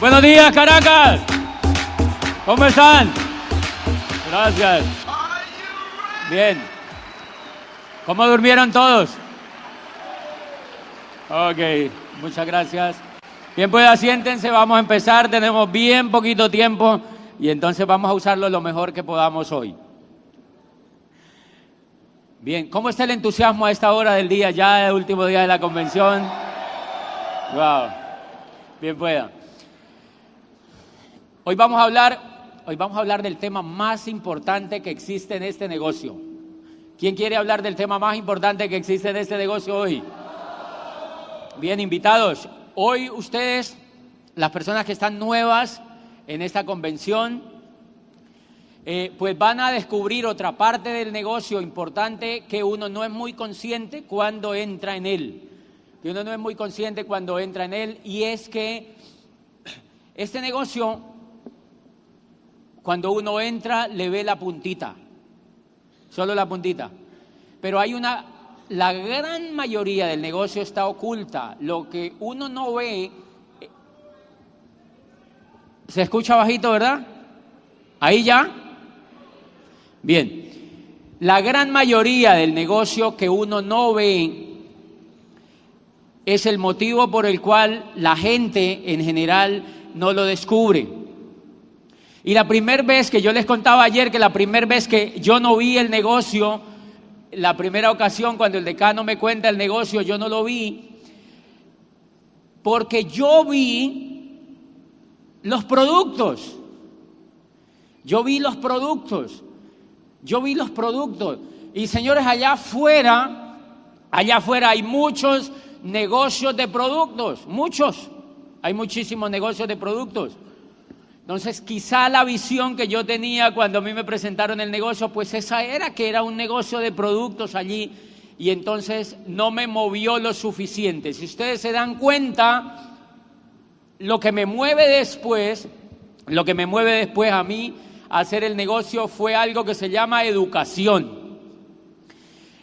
Buenos días, Caracas. ¿Cómo están? Gracias. Bien. ¿Cómo durmieron todos? Ok, muchas gracias. Bien, pues siéntense, vamos a empezar. Tenemos bien poquito tiempo y entonces vamos a usarlo lo mejor que podamos hoy. Bien, ¿cómo está el entusiasmo a esta hora del día, ya el último día de la convención? Wow, bien pueda. Hoy vamos a hablar del tema más importante que existe en este negocio. ¿Quién quiere hablar del tema más importante que existe en este negocio hoy? Bien, invitados. Hoy ustedes, las personas que están nuevas en esta convención, pues van a descubrir otra parte del negocio importante que uno no es muy consciente cuando entra en él. Y es que este negocio, cuando uno entra, le ve la puntita, solo la puntita. Pero la gran mayoría del negocio está oculta. Lo que uno no ve, se escucha bajito, ¿verdad? ¿Ahí ya? Bien. La gran mayoría del negocio que uno no ve es el motivo por el cual la gente en general no lo descubre. Y la primera vez que yo les contaba ayer, que la primera vez que yo no vi el negocio, la primera ocasión cuando el decano me cuenta el negocio, yo no lo vi, porque yo vi los productos. Y señores, allá afuera hay muchos negocios de productos, hay muchísimos negocios de productos. Entonces, quizá la visión que yo tenía cuando a mí me presentaron el negocio, pues esa era, que era un negocio de productos allí, y entonces no me movió lo suficiente. Si ustedes se dan cuenta, lo que me mueve después a mí a hacer el negocio fue algo que se llama educación.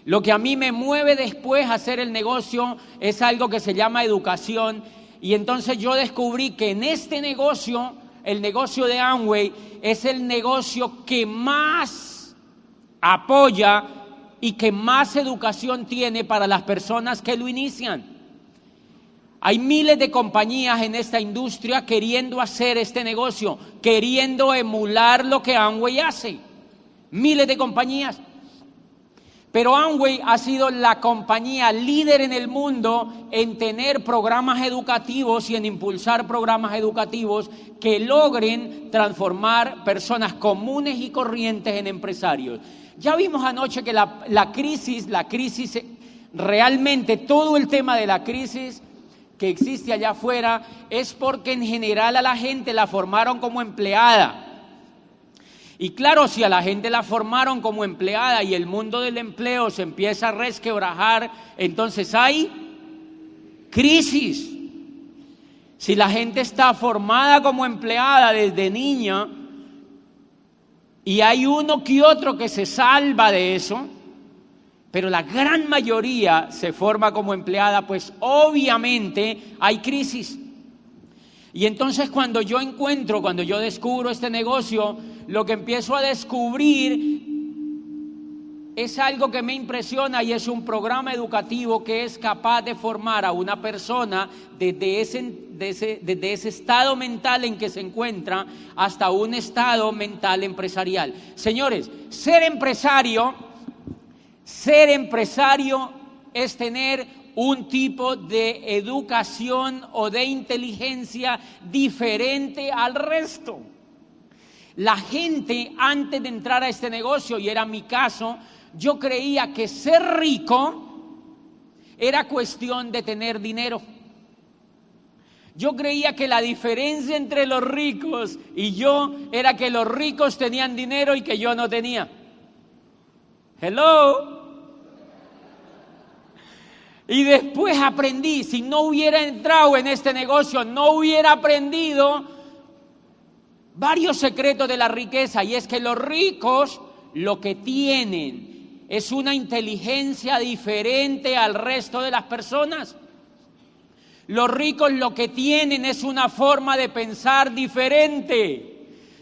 Lo que a mí me mueve después a hacer el negocio es algo que se llama educación, y entonces yo descubrí que en este negocio, el negocio de Amway, es el negocio que más apoya y que más educación tiene para las personas que lo inician. Hay miles de compañías en esta industria queriendo hacer este negocio, queriendo emular lo que Amway hace. Miles de compañías. Pero Amway ha sido la compañía líder en el mundo en tener programas educativos y en impulsar programas educativos que logren transformar personas comunes y corrientes en empresarios. Ya vimos anoche que la crisis, realmente todo el tema de la crisis que existe allá afuera es porque en general a la gente la formaron como empleada. Y claro, si a la gente la formaron como empleada y el mundo del empleo se empieza a resquebrajar, entonces hay crisis. Si la gente está formada como empleada desde niña y hay uno que otro que se salva de eso, pero la gran mayoría se forma como empleada, pues obviamente hay crisis. Y entonces cuando yo descubro este negocio, lo que empiezo a descubrir es algo que me impresiona, y es un programa educativo que es capaz de formar a una persona desde ese estado mental en que se encuentra hasta un estado mental empresarial. Señores, ser empresario es tener un tipo de educación o de inteligencia diferente al resto. La gente, antes de entrar a este negocio, y era mi caso, yo creía que ser rico era cuestión de tener dinero. Yo creía que la diferencia entre los ricos y yo era que los ricos tenían dinero y que yo no tenía. Hello. Y después aprendí, si no hubiera entrado en este negocio, no hubiera aprendido varios secretos de la riqueza, y es que los ricos lo que tienen es una inteligencia diferente al resto de las personas. Los ricos lo que tienen es una forma de pensar diferente.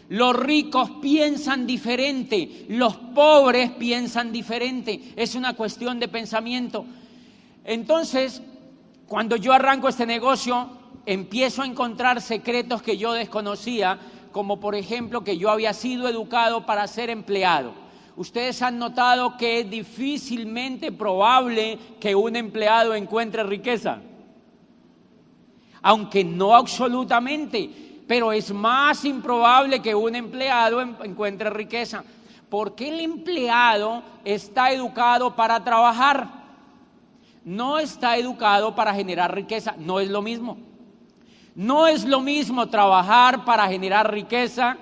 Los ricos piensan diferente, los pobres piensan diferente. Es una cuestión de pensamiento. Entonces, cuando yo arranco este negocio, empiezo a encontrar secretos que yo desconocía, como por ejemplo que yo había sido educado para ser empleado. Ustedes han notado que es difícilmente probable que un empleado encuentre riqueza. Aunque no absolutamente, pero es más improbable que un empleado encuentre riqueza. Porque el empleado está educado para trabajar, no está educado para generar riqueza. No es lo mismo. No es lo mismo trabajar para generar riqueza.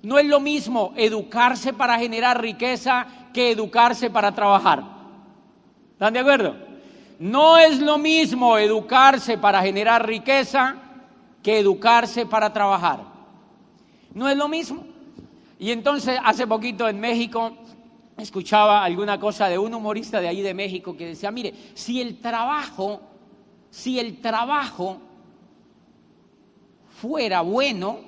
No es lo mismo educarse para generar riqueza que educarse para trabajar. ¿Están de acuerdo? No es lo mismo educarse para generar riqueza que educarse para trabajar. No es lo mismo. Y entonces, hace poquito en México, escuchaba alguna cosa de un humorista de ahí de México que decía, mire, si el trabajo fuera bueno,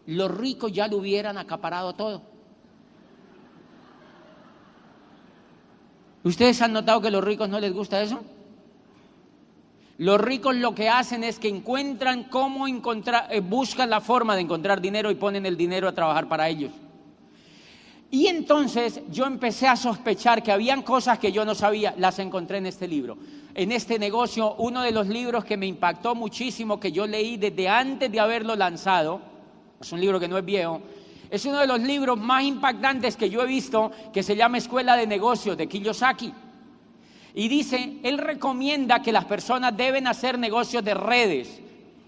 los ricos ya lo hubieran acaparado todo. ¿Ustedes han notado que a los ricos no les gusta eso? Los ricos lo que hacen es que encuentran cómo buscan la forma de encontrar dinero y ponen el dinero a trabajar para ellos. Y entonces yo empecé a sospechar que habían cosas que yo no sabía, las encontré en este libro. En este negocio, uno de los libros que me impactó muchísimo, que yo leí desde antes de haberlo lanzado, es un libro que no es viejo, es uno de los libros más impactantes que yo he visto, que se llama Escuela de Negocios, de Kiyosaki. Y dice, él recomienda que las personas deben hacer negocios de redes,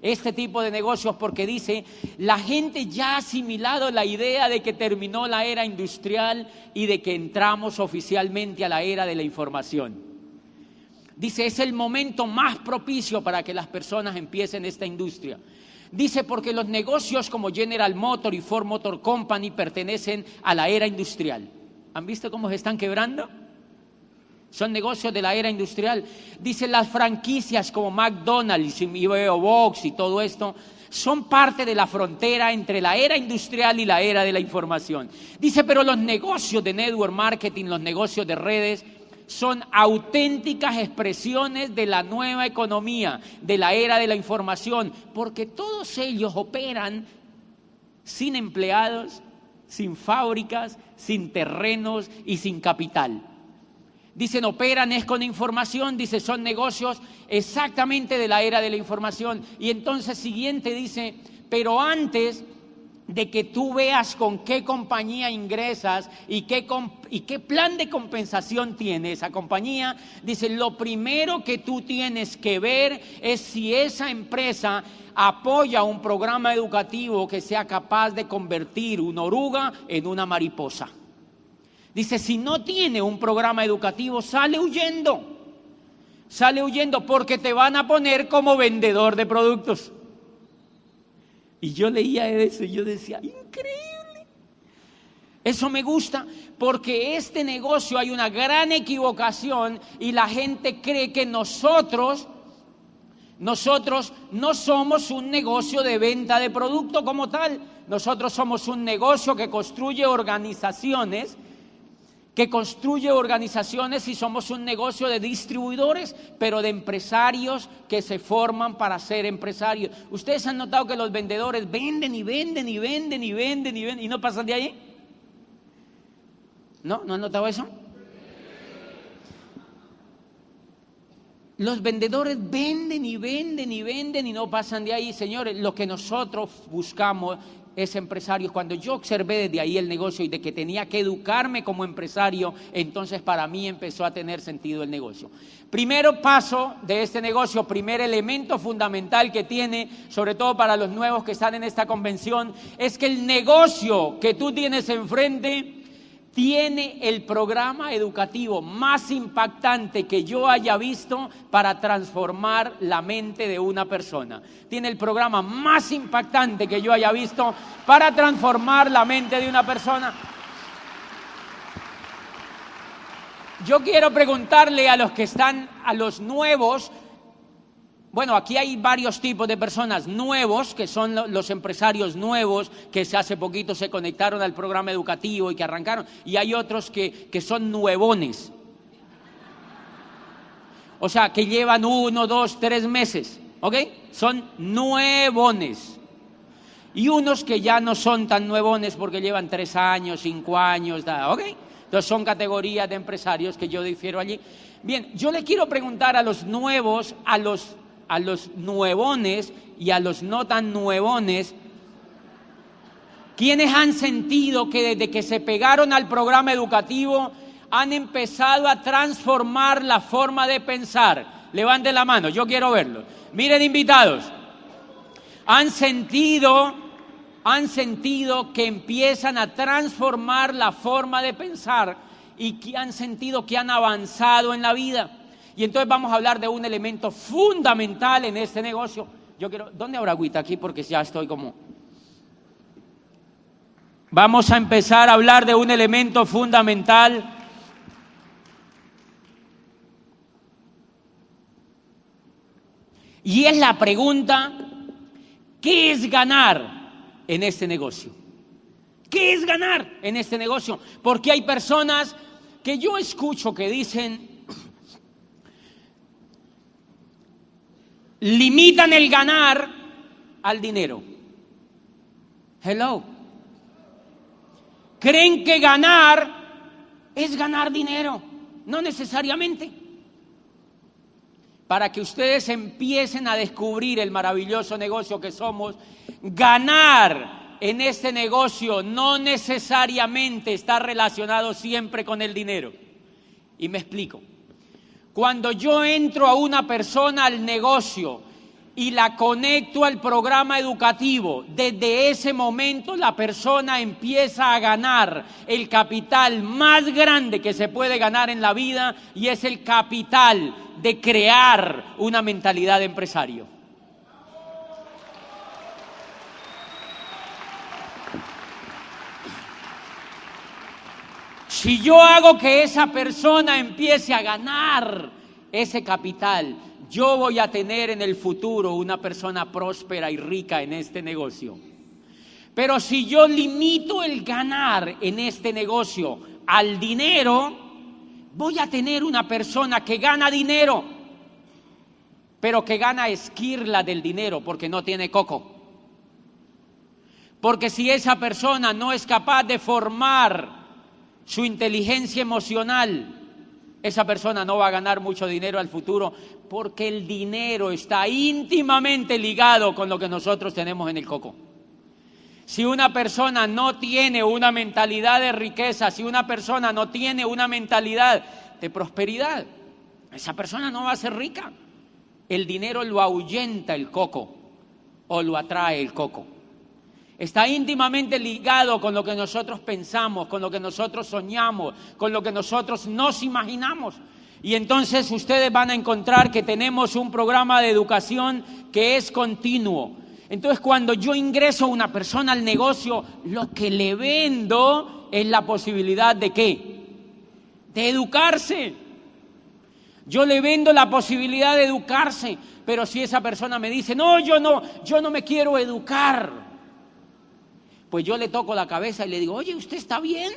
este tipo de negocios, porque dice, la gente ya ha asimilado la idea de que terminó la era industrial y de que entramos oficialmente a la era de la información. Dice, es el momento más propicio para que las personas empiecen esta industria. Dice, porque los negocios como General Motors y Ford Motor Company pertenecen a la era industrial. ¿Han visto cómo se están quebrando? Son negocios de la era industrial. Dice, las franquicias como McDonald's y Box y todo esto son parte de la frontera entre la era industrial y la era de la información. Dice, pero los negocios de network marketing, los negocios de redes, son auténticas expresiones de la nueva economía, de la era de la información, porque todos ellos operan sin empleados, sin fábricas, sin terrenos y sin capital. Dicen, operan es con información, dice, son negocios exactamente de la era de la información. Y entonces siguiente dice, pero antes de que tú veas con qué compañía ingresas y qué plan de compensación tiene esa compañía, dice, lo primero que tú tienes que ver es si esa empresa apoya un programa educativo que sea capaz de convertir una oruga en una mariposa. Dice, si no tiene un programa educativo, sale huyendo porque te van a poner como vendedor de productos. Y yo leía eso y yo decía, increíble. Eso me gusta porque este negocio hay una gran equivocación y la gente cree que nosotros no somos un negocio de venta de producto como tal. Nosotros somos un negocio que construye organizaciones y somos un negocio de distribuidores, pero de empresarios que se forman para ser empresarios. ¿Ustedes han notado que los vendedores venden y venden y venden y venden y venden y no pasan de ahí? ¿No? ¿No han notado eso? Los vendedores venden y venden y venden y no pasan de ahí. Señores, lo que nosotros buscamos es empresarios. Cuando yo observé desde ahí el negocio y de que tenía que educarme como empresario, entonces para mí empezó a tener sentido el negocio. Primero paso de este negocio, primer elemento fundamental que tiene, sobre todo para los nuevos que están en esta convención, es que el negocio que tú tienes enfrente tiene el programa educativo más impactante que yo haya visto para transformar la mente de una persona. Tiene el programa más impactante que yo haya visto para transformar la mente de una persona. Yo quiero preguntarle a los que están, a los nuevos, Bueno, aquí hay varios tipos de personas nuevos, que son los empresarios nuevos, que hace poquito se conectaron al programa educativo y que arrancaron. Y hay otros que son nuevones. O sea, que llevan 1, 2, 3 meses, ¿ok? Son nuevones. Y unos que ya no son tan nuevones porque llevan 3 años, 5 años, ¿ok? Entonces son categorías de empresarios que yo difiero allí. Bien, yo le quiero preguntar a los nuevos, a los nuevones y a los no tan nuevones, ¿quiénes han sentido que desde que se pegaron al programa educativo han empezado a transformar la forma de pensar? Levanten la mano, yo quiero verlo. Miren, invitados, han sentido que empiezan a transformar la forma de pensar y que han sentido que han avanzado en la vida. Y entonces vamos a hablar de un elemento fundamental en este negocio. Yo quiero, ¿dónde habrá agüita aquí? Porque ya estoy como... Vamos a empezar a hablar de un elemento fundamental. Y es la pregunta, ¿qué es ganar en este negocio? ¿Qué es ganar en este negocio? Porque hay personas que yo escucho que dicen, limitan el ganar al dinero. Hello. Creen que ganar es ganar dinero. No necesariamente. Para que ustedes empiecen a descubrir el maravilloso negocio que somos, ganar en este negocio no necesariamente está relacionado siempre con el dinero. Y me explico. Cuando yo entro a una persona al negocio y la conecto al programa educativo, desde ese momento la persona empieza a ganar el capital más grande que se puede ganar en la vida, y es el capital de crear una mentalidad de empresario. Si yo hago que esa persona empiece a ganar ese capital, yo voy a tener en el futuro una persona próspera y rica en este negocio. Pero si yo limito el ganar en este negocio al dinero, voy a tener una persona que gana dinero, pero que gana esquirla del dinero porque no tiene coco. Porque si esa persona no es capaz de formar su inteligencia emocional, esa persona no va a ganar mucho dinero al futuro, porque el dinero está íntimamente ligado con lo que nosotros tenemos en el coco. Si una persona no tiene una mentalidad de riqueza, si una persona no tiene una mentalidad de prosperidad, esa persona no va a ser rica. El dinero lo ahuyenta el coco o lo atrae el coco. Está íntimamente ligado con lo que nosotros pensamos, con lo que nosotros soñamos, con lo que nosotros nos imaginamos. Y entonces ustedes van a encontrar que tenemos un programa de educación que es continuo. Entonces, cuando yo ingreso a una persona al negocio, lo que le vendo es la posibilidad ¿de qué? De educarse. Yo le vendo la posibilidad de educarse, pero si esa persona me dice, no, yo no me quiero educar, pues yo le toco la cabeza y le digo, oye, ¿usted está bien?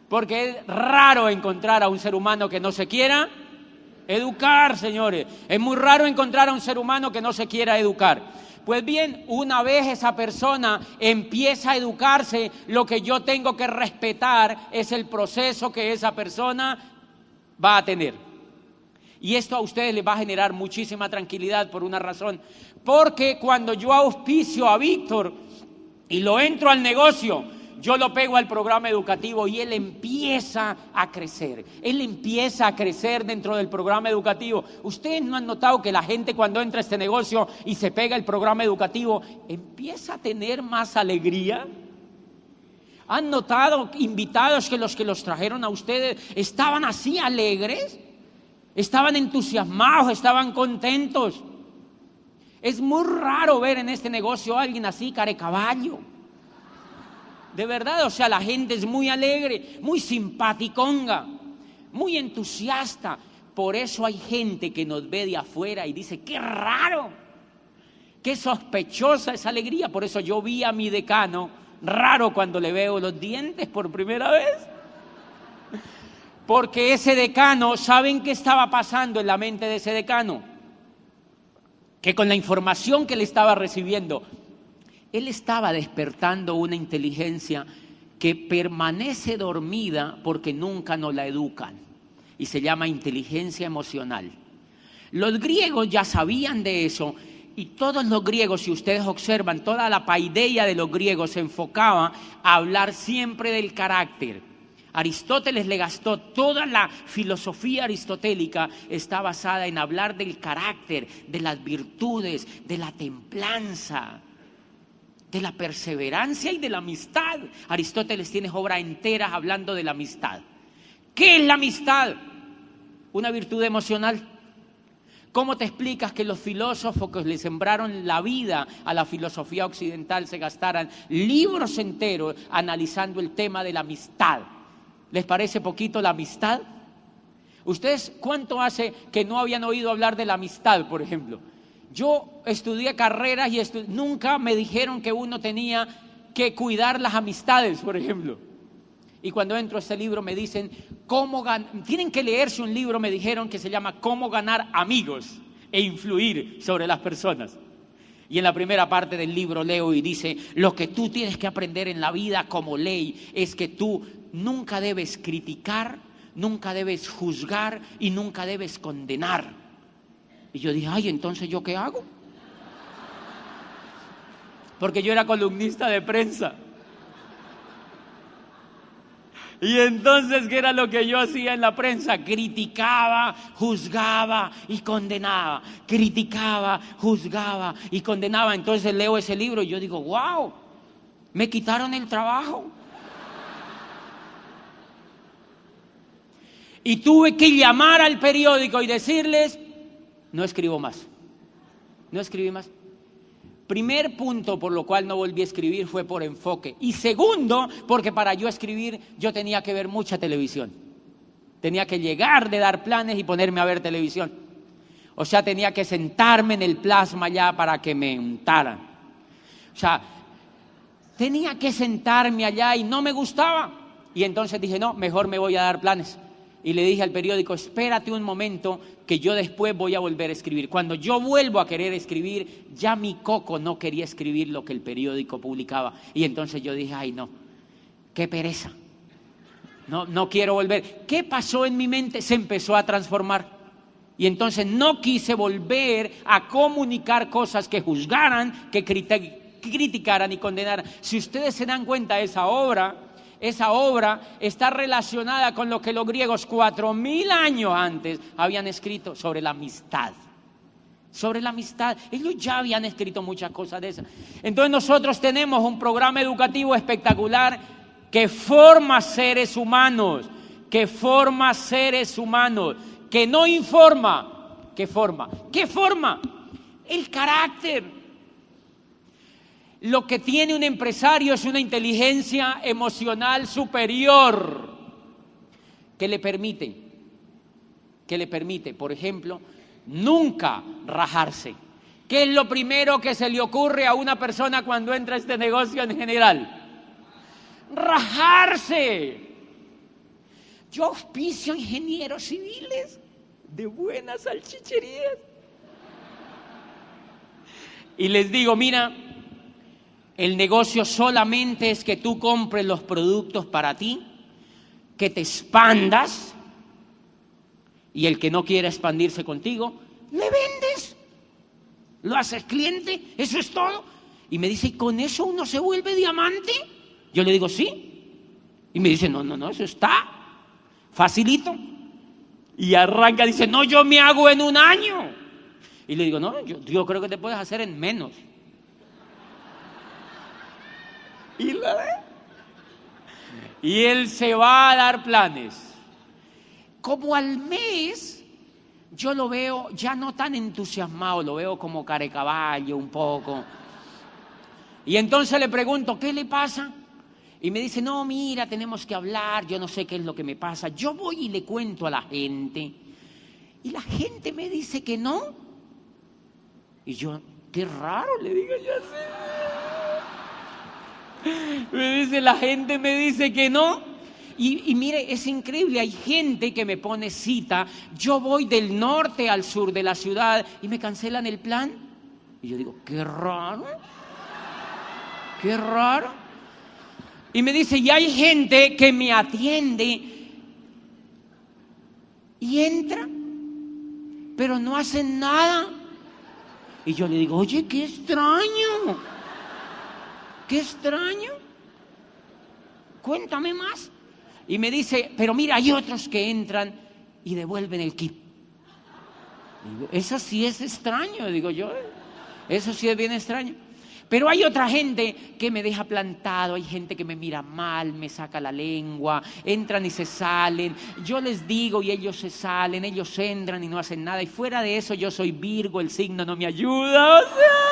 Porque es raro encontrar a un ser humano que no se quiera educar, señores. Es muy raro encontrar a un ser humano que no se quiera educar. Pues bien, una vez esa persona empieza a educarse, lo que yo tengo que respetar es el proceso que esa persona va a tener. Y esto a ustedes les va a generar muchísima tranquilidad por una razón. Porque cuando yo auspicio a Víctor y lo entro al negocio, yo lo pego al programa educativo y él empieza a crecer. Él empieza a crecer dentro del programa educativo. ¿Ustedes no han notado que la gente cuando entra a este negocio y se pega el programa educativo empieza a tener más alegría? ¿Han notado invitados que los trajeron a ustedes estaban así alegres? Estaban entusiasmados, estaban contentos. Es muy raro ver en este negocio a alguien así, carecaballo. De verdad, o sea, la gente es muy alegre, muy simpaticonga, muy entusiasta. Por eso hay gente que nos ve de afuera y dice, ¡qué raro! ¡Qué sospechosa esa alegría! Por eso yo vi a mi decano raro cuando le veo los dientes por primera vez. Porque ese decano, ¿saben qué estaba pasando en la mente de ese decano? Que con la información que le estaba recibiendo, él estaba despertando una inteligencia que permanece dormida porque nunca nos la educan. Y se llama inteligencia emocional. Los griegos ya sabían de eso, y todos los griegos, si ustedes observan, toda la paideia de los griegos se enfocaba a hablar siempre del carácter. Aristóteles le gastó toda la filosofía aristotélica, está basada en hablar del carácter, de las virtudes, de la templanza, de la perseverancia y de la amistad. Aristóteles tiene obras enteras hablando de la amistad. ¿Qué es la amistad? Una virtud emocional. ¿Cómo te explicas que los filósofos que le sembraron la vida a la filosofía occidental se gastaran libros enteros analizando el tema de la amistad? ¿Les parece poquito la amistad? ¿Ustedes cuánto hace que no habían oído hablar de la amistad, por ejemplo? Yo estudié carreras y nunca me dijeron que uno tenía que cuidar las amistades, por ejemplo. Y cuando entro a este libro me dicen, tienen que leerse un libro, me dijeron, que se llama Cómo ganar amigos e influir sobre las personas. Y en la primera parte del libro leo y dice, lo que tú tienes que aprender en la vida como ley es que tú nunca debes criticar, nunca debes juzgar y nunca debes condenar. Y yo dije, ay, ¿entonces yo qué hago? Porque yo era columnista de prensa. Y entonces, ¿qué era lo que yo hacía en la prensa? Criticaba, juzgaba y condenaba. Criticaba, juzgaba y condenaba. Entonces leo ese libro y yo digo, wow, me quitaron el trabajo. Y tuve que llamar al periódico y decirles, no escribo más. No escribí más. Primer punto por lo cual no volví a escribir fue por enfoque. Y segundo, porque para yo escribir yo tenía que ver mucha televisión. Tenía que llegar de dar planes y ponerme a ver televisión. O sea, tenía que sentarme en el plasma ya para que me untaran. O sea, tenía que sentarme allá y no me gustaba. Y entonces dije, no, mejor me voy a dar planes. Y le dije al periódico, espérate un momento que yo después voy a volver a escribir. Cuando yo vuelvo a querer escribir, ya mi coco no quería escribir lo que el periódico publicaba. Y entonces yo dije, ay no, qué pereza. No quiero volver. ¿Qué pasó en mi mente? Se empezó a transformar. Y entonces no quise volver a comunicar cosas que juzgaran, que criticaran y condenaran. Si ustedes se dan cuenta, esa obra está relacionada con lo que los griegos 4000 años antes habían escrito sobre la amistad. Sobre la amistad. Ellos ya habían escrito muchas cosas de esas. Entonces nosotros tenemos un programa educativo espectacular que forma seres humanos, que no informa, que forma. ¿Qué forma? El carácter. Lo que tiene un empresario es una inteligencia emocional superior que le permite, por ejemplo, nunca rajarse. ¿Qué es lo primero que se le ocurre a una persona cuando entra a este negocio en general? Rajarse. Yo auspicio ingenieros civiles de buenas salchicherías. Y les digo, mira, el negocio solamente es que tú compres los productos para ti, que te expandas, y el que no quiera expandirse contigo, le vendes, lo haces cliente, eso es todo. Y me dice, ¿y con eso uno se vuelve diamante? Yo le digo, sí. Y me dice, no, eso está facilito. Y arranca, dice, no, yo me hago en 1 año. Y le digo, no, yo creo que te puedes hacer en menos. Y él se va a dar planes. Como al mes, yo lo veo ya no tan entusiasmado, lo veo como carecaballo un poco. Y entonces le pregunto, ¿qué le pasa? Y me dice, no, mira, tenemos que hablar, yo no sé qué es lo que me pasa. Yo voy y le cuento a la gente Y la gente me dice que no. Y yo, qué raro, le digo yo así. Me dice, la gente me dice que no. Y mire, es increíble, hay gente que me pone cita, yo voy del norte al sur de la ciudad y me cancelan el plan. Y yo digo, qué raro, qué raro. Y me dice, y hay gente que me atiende y entra, pero no hacen nada. Y yo le digo, oye, qué extraño, qué extraño, cuéntame más. Y me dice, pero mira, hay otros que entran y devuelven el kit. Digo, eso sí es extraño, digo yo, eso sí es bien extraño. Pero hay otra gente que me deja plantado, hay gente que me mira mal, me saca la lengua, entran y se salen. Yo les digo y ellos se salen, ellos entran y no hacen nada. Y fuera de eso yo soy Virgo, el signo no me ayuda, o sea.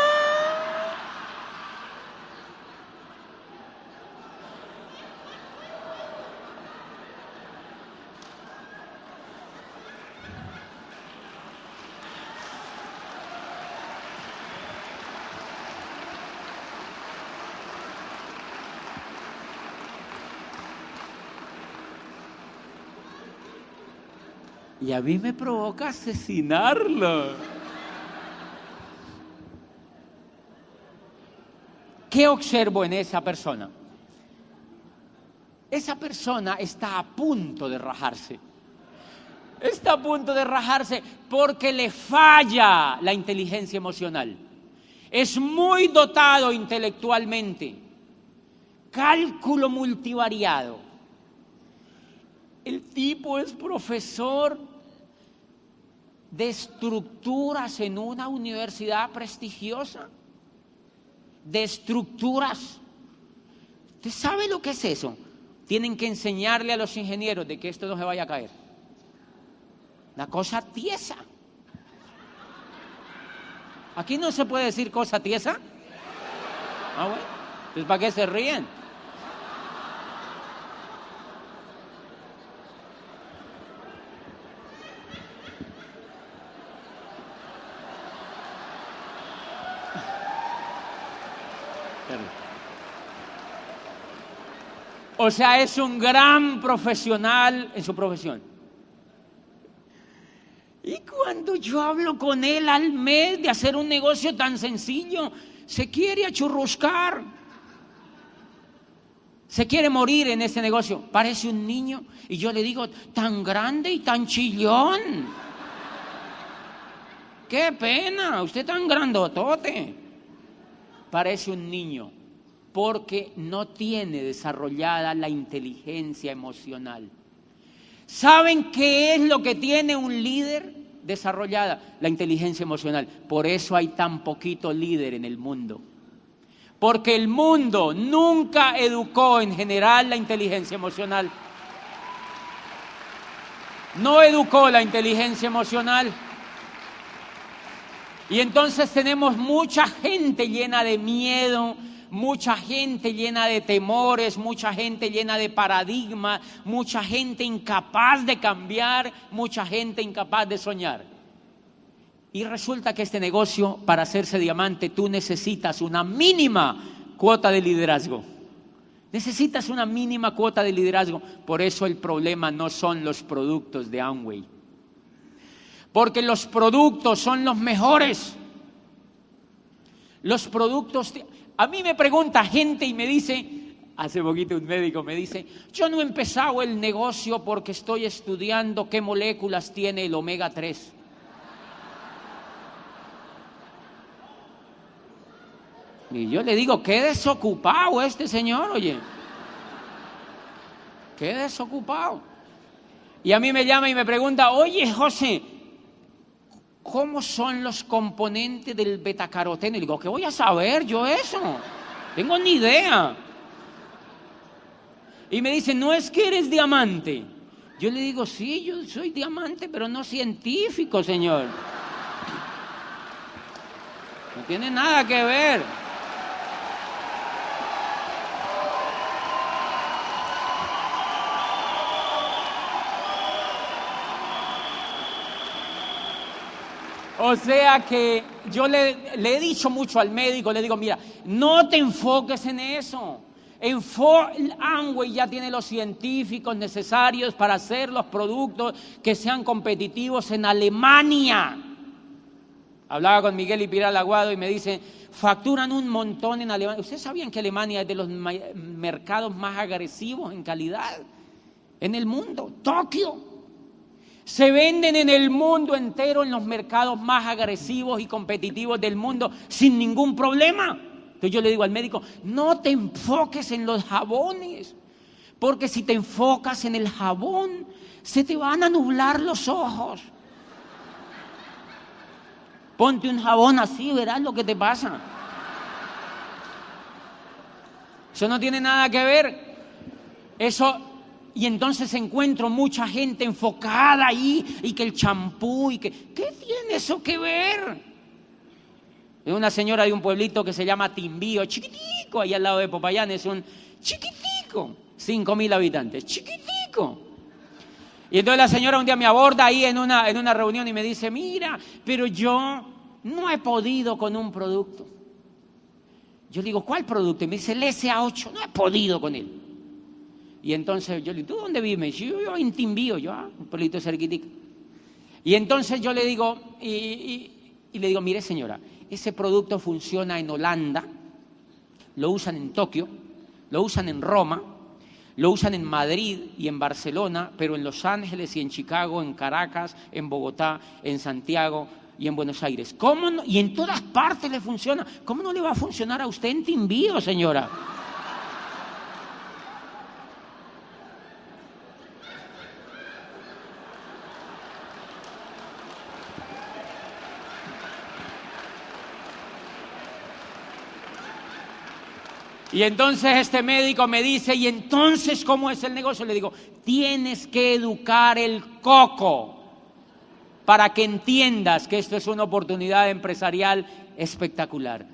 Y a mí me provoca asesinarlo. ¿Qué observo en esa persona? Esa persona está a punto de rajarse. Está a punto de rajarse porque le falla la inteligencia emocional. Es muy dotado intelectualmente. Cálculo multivariado. El tipo es profesor de estructuras en una universidad prestigiosa. De estructuras. ¿Usted sabe lo que es eso? Tienen que enseñarle a los ingenieros de que esto no se vaya a caer. Una cosa tiesa. ¿Aquí no se puede decir cosa tiesa? Ah, bueno. Entonces, ¿para qué se ríen? O sea, es un gran profesional en su profesión. Y cuando yo hablo con él al mes de hacer un negocio tan sencillo, se quiere achurruscar. Se quiere morir en ese negocio. Parece un niño. Y yo le digo, tan grande y tan chillón. ¡Qué pena! Usted tan grandotote. Parece un niño. Porque no tiene desarrollada la inteligencia emocional. ¿Saben qué es lo que tiene un líder desarrollada? La inteligencia emocional. Por eso hay tan poquito líder en el mundo. Porque el mundo nunca educó en general la inteligencia emocional. No educó la inteligencia emocional. Y entonces tenemos mucha gente llena de miedo, mucha gente llena de temores, mucha gente llena de paradigmas, mucha gente incapaz de cambiar, mucha gente incapaz de soñar. Y resulta que este negocio, para hacerse diamante, tú necesitas una mínima cuota de liderazgo. Necesitas una mínima cuota de liderazgo. Por eso el problema no son los productos de Amway. Porque los productos son los mejores. Los productos... A mí me pregunta gente y me dice, hace poquito un médico me dice, yo no he empezado el negocio porque estoy estudiando qué moléculas tiene el omega 3. Y yo le digo, qué desocupado este señor, oye. Qué desocupado. Y a mí me llama y me pregunta, oye, José, ¿cómo son los componentes del betacaroteno? Y digo, ¿qué voy a saber yo eso? Tengo ni idea. Y me dice, ¿no es que eres diamante? Yo le digo, sí, yo soy diamante, pero no científico, señor. No tiene nada que ver. O sea que yo le he dicho mucho al médico, le digo, mira, no te enfoques en eso. Amway ya tiene los científicos necesarios para hacer los productos que sean competitivos en Alemania. Hablaba con Miguel Ipiral Aguado y me dice, facturan un montón en Alemania. ¿Ustedes sabían que Alemania es de los mercados más agresivos en calidad en el mundo? Tokio. Se venden en el mundo entero en los mercados más agresivos y competitivos del mundo sin ningún problema. Entonces yo le digo al médico, no te enfoques en los jabones, porque si te enfocas en el jabón, se te van a nublar los ojos. Ponte un jabón así, verás lo que te pasa. Eso no tiene nada que ver. Y entonces encuentro mucha gente enfocada ahí, y que el champú, ¿qué tiene eso que ver? Es una señora de un pueblito que se llama Timbío, chiquitico, ahí al lado de Popayán, es un chiquitico, 5.000 habitantes, chiquitico. Y entonces la señora un día me aborda ahí en una reunión y me dice, mira, pero yo no he podido con un producto. Yo le digo, ¿cuál producto? Y me dice, el SA8, no he podido con él. Y entonces yo le digo, ¿tú dónde vives? Me dice, yo en Timbío, un pueblito cerquitico. Y entonces yo le digo, y le digo, mire señora, ese producto funciona en Holanda, lo usan en Tokio, lo usan en Roma, lo usan en Madrid y en Barcelona, pero en Los Ángeles y en Chicago, en Caracas, en Bogotá, en Santiago y en Buenos Aires. ¿Cómo no? Y en todas partes le funciona. ¿Cómo no le va a funcionar a usted en Timbío, señora? Y entonces este médico me dice, ¿y entonces cómo es el negocio? Le digo, tienes que educar el coco para que entiendas que esto es una oportunidad empresarial espectacular.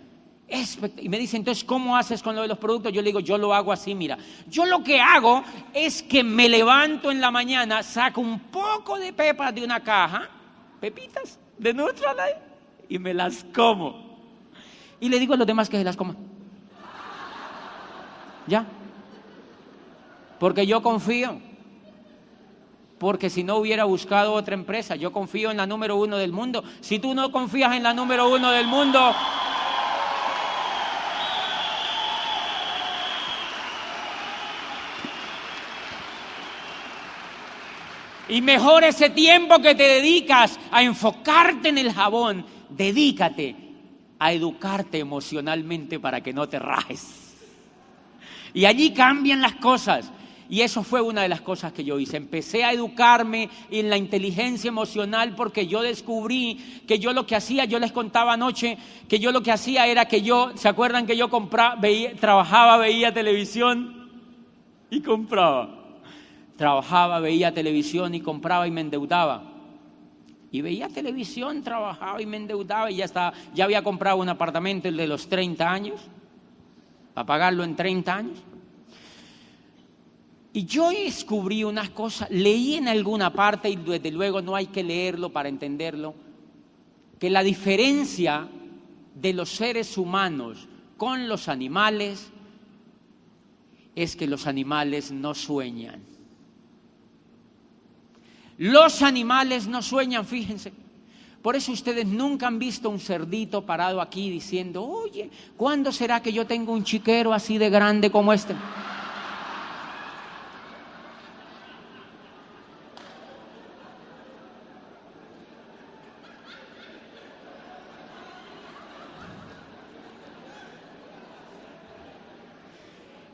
Y me dice, entonces, ¿cómo haces con lo de los productos? Yo le digo, yo lo hago así, mira. Yo lo que hago es que me levanto en la mañana, saco un poco de pepas de una caja, pepitas de Nutrilite, y me las como. Y le digo a los demás que se las coman. Ya. Porque yo confío. Porque si no hubiera buscado otra empresa, yo confío en la número 1 del mundo. Si tú no confías en la número 1 del mundo, y mejor ese tiempo que te dedicas a enfocarte en el jabón, dedícate a educarte emocionalmente para que no te rajes. Y allí cambian las cosas. Y eso fue una de las cosas que yo hice. Empecé a educarme en la inteligencia emocional porque yo descubrí que yo lo que hacía, yo les contaba anoche, que yo lo que hacía era que ¿se acuerdan que yo trabajaba, veía televisión y compraba? Trabajaba, veía televisión y compraba y me endeudaba. Y veía televisión, trabajaba y me endeudaba y ya había comprado un apartamento, el de los 30 años, para pagarlo en 30 años. Y yo descubrí unas cosas, leí en alguna parte, y desde luego no hay que leerlo para entenderlo, que la diferencia de los seres humanos con los animales es que los animales no sueñan. Los animales no sueñan, fíjense. Por eso ustedes nunca han visto un cerdito parado aquí diciendo, oye, ¿cuándo será que yo tengo un chiquero así de grande como este?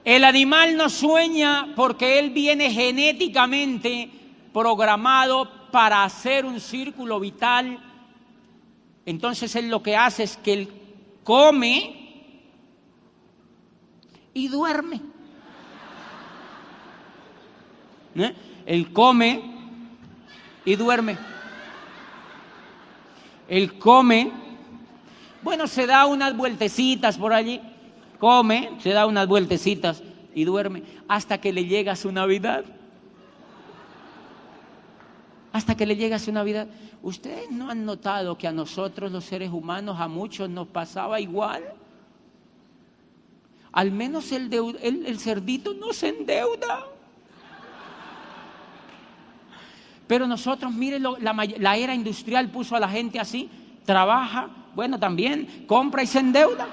El animal no sueña porque él viene genéticamente programado para hacer un círculo vital. Entonces él lo que hace es que él come y duerme. Él come y duerme. Él come, bueno, se da unas vueltecitas por allí, come, se da unas vueltecitas y duerme hasta que le llega su Navidad. hasta que le llega su Navidad. ¿Ustedes no han notado que a nosotros los seres humanos, a muchos nos pasaba igual? Al menos el cerdito no se endeuda. Pero nosotros, miren, la era industrial puso a la gente así, trabaja, bueno, también, compra y se endeuda.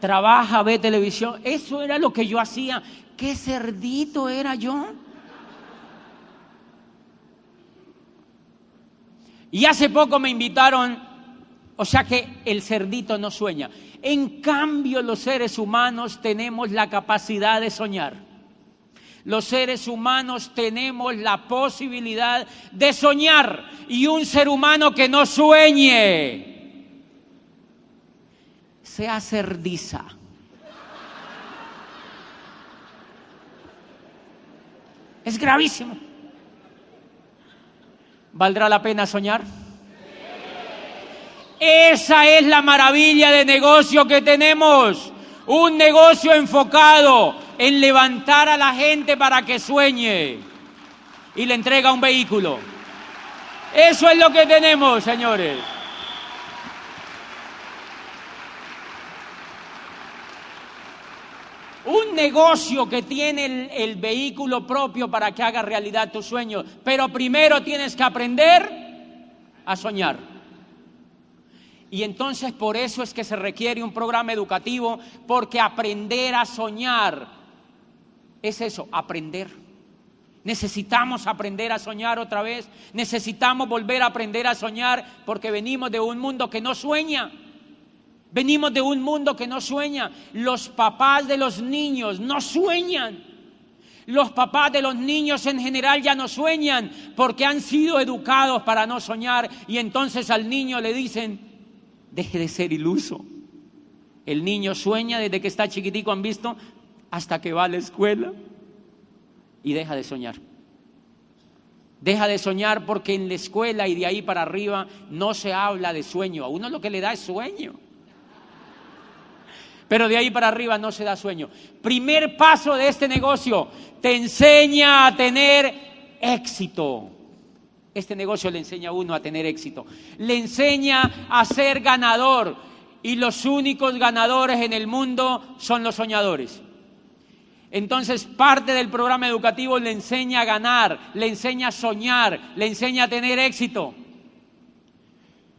Trabaja, ve televisión. Eso era lo que yo hacía. ¿Qué cerdito era yo? Y hace poco me invitaron, o sea que el cerdito no sueña. En cambio, los seres humanos tenemos la capacidad de soñar. Los seres humanos tenemos la posibilidad de soñar. Y un ser humano que no sueñe se acerdiza. Es gravísimo. ¿Valdrá la pena soñar? Esa es la maravilla de negocio que tenemos. Un negocio enfocado en levantar a la gente para que sueñe y le entrega un vehículo. Eso es lo que tenemos, señores. Un negocio que tiene el vehículo propio para que haga realidad tus sueños. Pero primero tienes que aprender a soñar. Y entonces por eso es que se requiere un programa educativo, porque aprender a soñar es eso, aprender. Necesitamos aprender a soñar otra vez. Necesitamos volver a aprender a soñar, porque venimos de un mundo que no sueña. Venimos de un mundo que no sueña. Los papás de los niños no sueñan. Los papás de los niños en general ya no sueñan porque han sido educados para no soñar. Y entonces al niño le dicen, deje de ser iluso. El niño sueña desde que está chiquitico, ¿han visto? Hasta que va a la escuela y deja de soñar. Deja de soñar porque en la escuela y de ahí para arriba no se habla de sueño. A uno lo que le da es sueño. Pero de ahí para arriba no se da sueño. Primer paso de este negocio, te enseña a tener éxito. Este negocio le enseña a uno a tener éxito. Le enseña a ser ganador. Y los únicos ganadores en el mundo son los soñadores. Entonces, parte del programa educativo le enseña a ganar, le enseña a soñar, le enseña a tener éxito.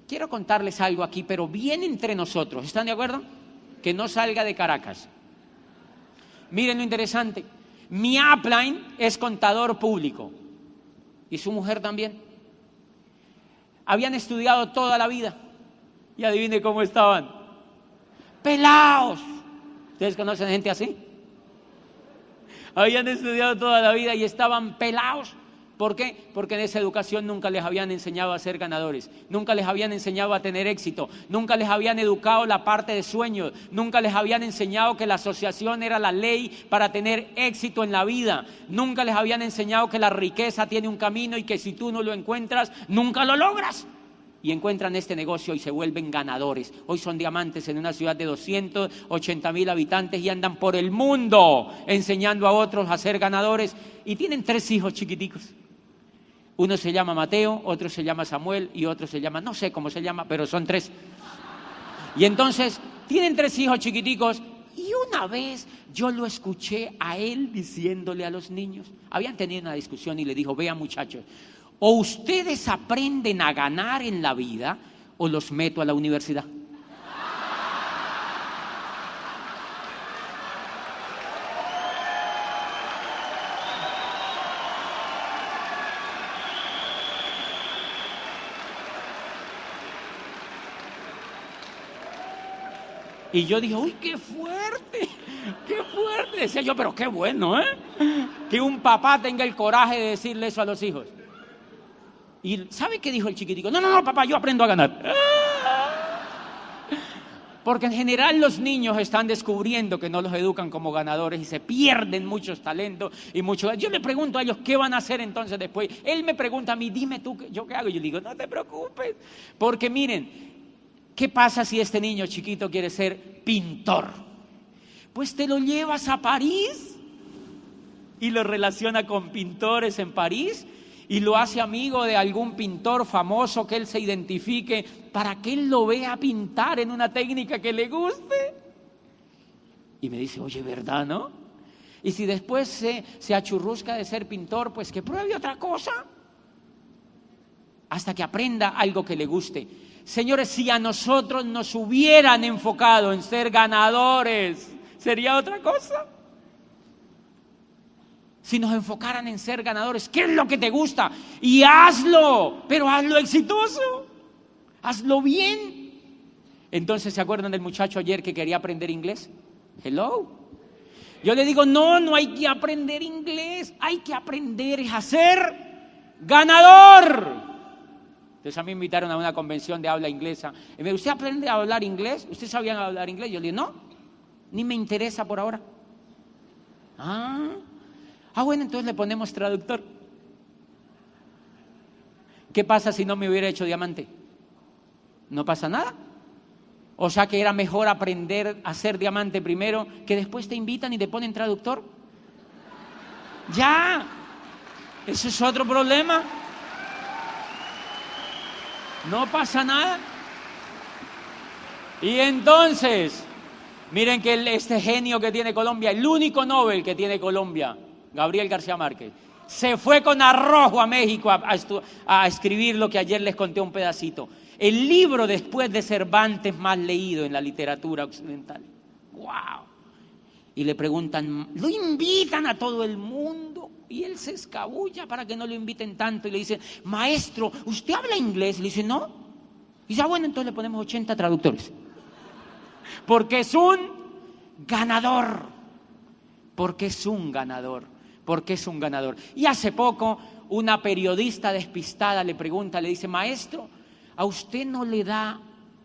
Quiero contarles algo aquí, pero bien entre nosotros. ¿Están de acuerdo? Que no salga de Caracas. Miren lo interesante. Mi upline es contador público y su mujer también. Habían estudiado toda la vida y adivine cómo estaban. Pelados. ¿Ustedes conocen gente así? Habían estudiado toda la vida y estaban pelados. ¿Por qué? Porque en esa educación nunca les habían enseñado a ser ganadores, nunca les habían enseñado a tener éxito, nunca les habían educado la parte de sueños, nunca les habían enseñado que la asociación era la ley para tener éxito en la vida, nunca les habían enseñado que la riqueza tiene un camino y que si tú no lo encuentras, nunca lo logras. Y encuentran este negocio y se vuelven ganadores. Hoy son diamantes en una ciudad de 280,000 habitantes y andan por el mundo enseñando a otros a ser ganadores. Y tienen 3 hijos chiquiticos. Uno se llama Mateo, otro se llama Samuel y otro se llama, no sé cómo se llama, pero son 3. Y entonces tienen 3 hijos chiquiticos. Y una vez yo lo escuché a él diciéndole a los niños, habían tenido una discusión y le dijo, vean muchachos, o ustedes aprenden a ganar en la vida o los meto a la universidad. Y yo dije, uy, qué fuerte, qué fuerte. Decía yo, pero qué bueno, ¿eh? Que un papá tenga el coraje de decirle eso a los hijos. Y ¿sabe qué dijo el chiquitico? No, papá, yo aprendo a ganar. Porque en general los niños están descubriendo que no los educan como ganadores y se pierden muchos talentos y mucho. Yo le pregunto a ellos qué van a hacer entonces después. Él me pregunta a mí, dime tú, ¿yo qué hago? Yo le digo, no te preocupes. Porque miren, ¿qué pasa si este niño chiquito quiere ser pintor? Pues te lo llevas a París y lo relaciona con pintores en París y lo hace amigo de algún pintor famoso que él se identifique para que él lo vea pintar en una técnica que le guste. Y me dice, oye, ¿verdad, no? Y si después se achurrusca de ser pintor, pues que pruebe otra cosa hasta que aprenda algo que le guste. Señores, si a nosotros nos hubieran enfocado en ser ganadores, ¿sería otra cosa? Si nos enfocaran en ser ganadores, ¿qué es lo que te gusta? Y hazlo, pero hazlo exitoso, hazlo bien. Entonces, ¿se acuerdan del muchacho ayer que quería aprender inglés? Hello. Yo le digo, no hay que aprender inglés, hay que aprender a ser ganador. Entonces a mí me invitaron a una convención de habla inglesa. Y me dijo, ¿usted aprende a hablar inglés? ¿Usted sabía hablar inglés? Yo le digo, no, ni me interesa por ahora. Bueno, entonces le ponemos traductor. ¿Qué pasa si no me hubiera hecho diamante? No pasa nada. O sea que era mejor aprender a ser diamante primero, que después te invitan y te ponen traductor. Ya, ese es otro problema. No pasa nada. Y entonces, miren que este genio que tiene Colombia, el único Nobel que tiene Colombia, Gabriel García Márquez, se fue con arrojo a México a escribir lo que ayer les conté un pedacito. El libro después de Cervantes más leído en la literatura occidental. ¡Wow! Y le preguntan, lo invitan a todo el mundo. Y él se escabulla para que no lo inviten tanto. Y le dicen, maestro, ¿usted habla inglés? Y le dice, no. Y dice, bueno, entonces le ponemos 80 traductores. Porque es un ganador. Porque es un ganador. Porque es un ganador. Y hace poco, una periodista despistada le pregunta, le dice, maestro, ¿a usted no le da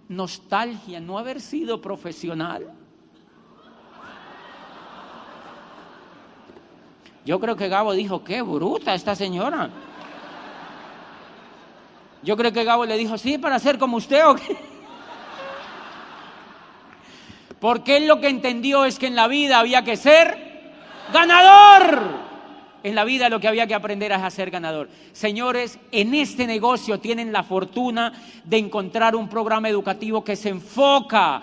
nostalgia no haber sido profesional? Yo creo que Gabo dijo, qué bruta esta señora. Yo creo que Gabo le dijo, sí, para ser como usted o qué. Porque él lo que entendió es que en la vida había que ser ganador. En la vida lo que había que aprender es a ser ganador. Señores, en este negocio tienen la fortuna de encontrar un programa educativo que se enfoca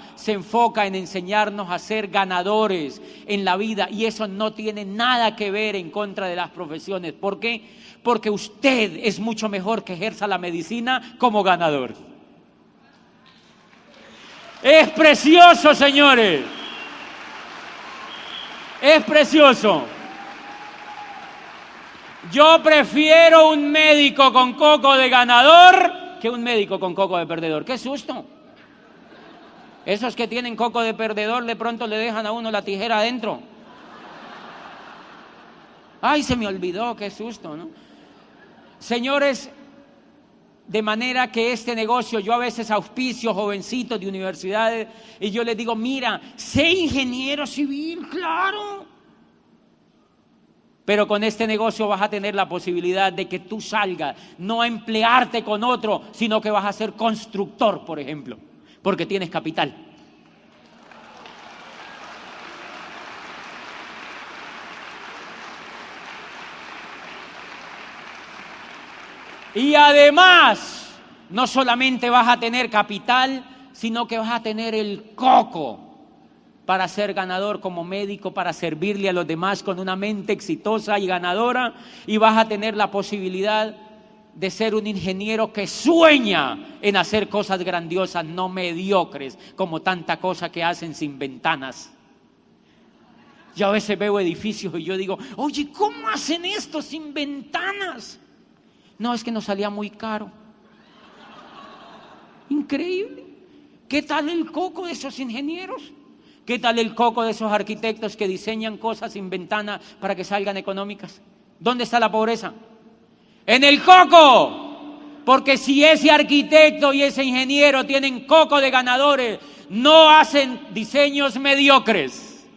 en enseñarnos a ser ganadores en la vida. Y eso no tiene nada que ver en contra de las profesiones. ¿Por qué? Porque usted es mucho mejor que ejerza la medicina como ganador. Es precioso, señores. Es precioso. Yo prefiero un médico con coco de ganador que un médico con coco de perdedor. ¡Qué susto! Esos que tienen coco de perdedor de pronto le dejan a uno la tijera adentro. ¡Ay, se me olvidó! ¡Qué susto!, ¿no? Señores, de manera que este negocio, yo a veces auspicio jovencitos de universidades y yo les digo, mira, sé ingeniero civil, claro. Pero con este negocio vas a tener la posibilidad de que tú salgas, no a emplearte con otro, sino que vas a ser constructor, por ejemplo, porque tienes capital. Y además, no solamente vas a tener capital, sino que vas a tener el coco para ser ganador como médico, para servirle a los demás con una mente exitosa y ganadora, y vas a tener la posibilidad de ser un ingeniero que sueña en hacer cosas grandiosas, no mediocres, como tanta cosa que hacen sin ventanas. Yo a veces veo edificios y yo digo, oye, ¿cómo hacen esto sin ventanas? No, es que nos salía muy caro. Increíble. ¿Qué tal el coco de esos ingenieros? ¿Qué tal el coco de esos arquitectos que diseñan cosas sin ventana para que salgan económicas? ¿Dónde está la pobreza? ¡En el coco! Porque si ese arquitecto y ese ingeniero tienen coco de ganadores, no hacen diseños mediocres.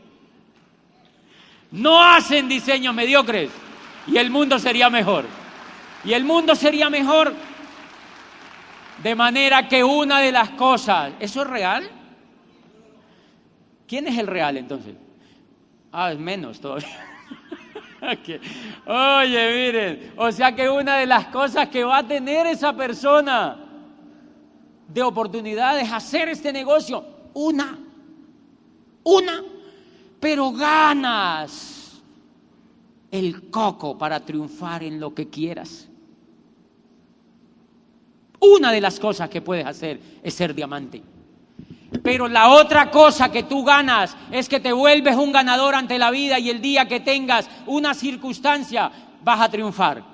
No hacen diseños mediocres. Y el mundo sería mejor. Y el mundo sería mejor. De manera que una de las cosas, ¿eso es real? ¿Quién es el real entonces? Es menos todavía. Oye, miren, o sea que una de las cosas que va a tener esa persona de oportunidad es hacer este negocio, una, pero ganas el coco para triunfar en lo que quieras. Una de las cosas que puedes hacer es ser diamante. Pero la otra cosa que tú ganas es que te vuelves un ganador ante la vida, y el día que tengas una circunstancia vas a triunfar.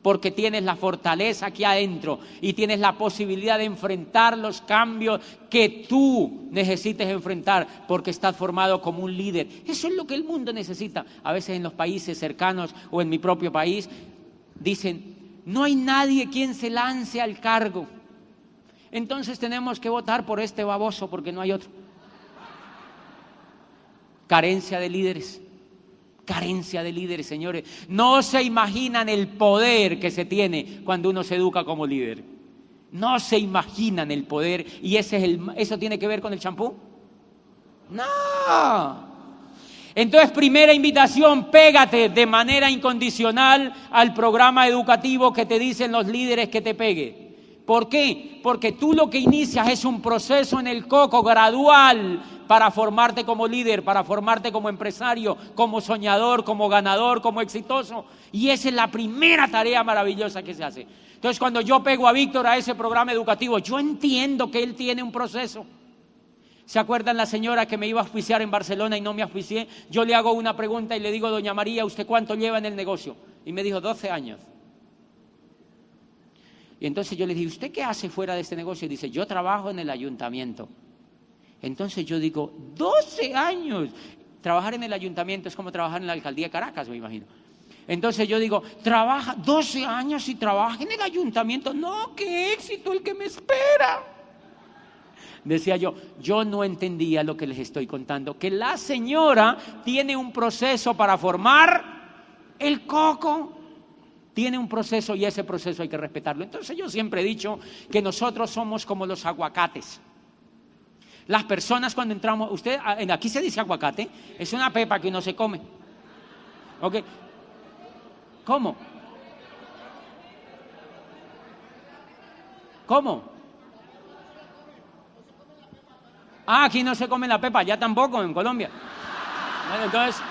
Porque tienes la fortaleza aquí adentro y tienes la posibilidad de enfrentar los cambios que tú necesites enfrentar, porque estás formado como un líder. Eso es lo que el mundo necesita. A veces en los países cercanos o en mi propio país dicen, no hay nadie quien se lance al cargo. Entonces tenemos que votar por este baboso porque no hay otro. Carencia de líderes. Carencia de líderes, señores. No se imaginan el poder que se tiene cuando uno se educa como líder. No se imaginan el poder. ¿Y eso tiene que ver con el champú? No. Entonces, primera invitación, pégate de manera incondicional al programa educativo que te dicen los líderes que te pegue. ¿Por qué? Porque tú lo que inicias es un proceso en el coco gradual para formarte como líder, para formarte como empresario, como soñador, como ganador, como exitoso. Y esa es la primera tarea maravillosa que se hace. Entonces, cuando yo pego a Víctor a ese programa educativo, yo entiendo que él tiene un proceso. ¿Se acuerdan la señora que me iba a auspiciar en Barcelona y no me auspicié? Yo le hago una pregunta y le digo, doña María, ¿usted cuánto lleva en el negocio? Y me dijo, 12 años. Y entonces yo le dije, ¿usted qué hace fuera de este negocio? Y dice, yo trabajo en el ayuntamiento. Entonces yo digo, 12 años. Trabajar en el ayuntamiento es como trabajar en la alcaldía de Caracas, me imagino. Entonces yo digo, trabaja 12 años y trabaja en el ayuntamiento. No, qué éxito el que me espera. Decía yo no entendía lo que les estoy contando, que la señora tiene un proceso para formar el coco. Tiene un proceso y ese proceso hay que respetarlo. Entonces yo siempre he dicho que nosotros somos como los aguacates. Las personas cuando entramos, aquí se dice aguacate, es una pepa que uno se come. ¿Ok? ¿Cómo? ¿Cómo? Ah, aquí no se come la pepa, ya tampoco en Colombia. Bueno, entonces,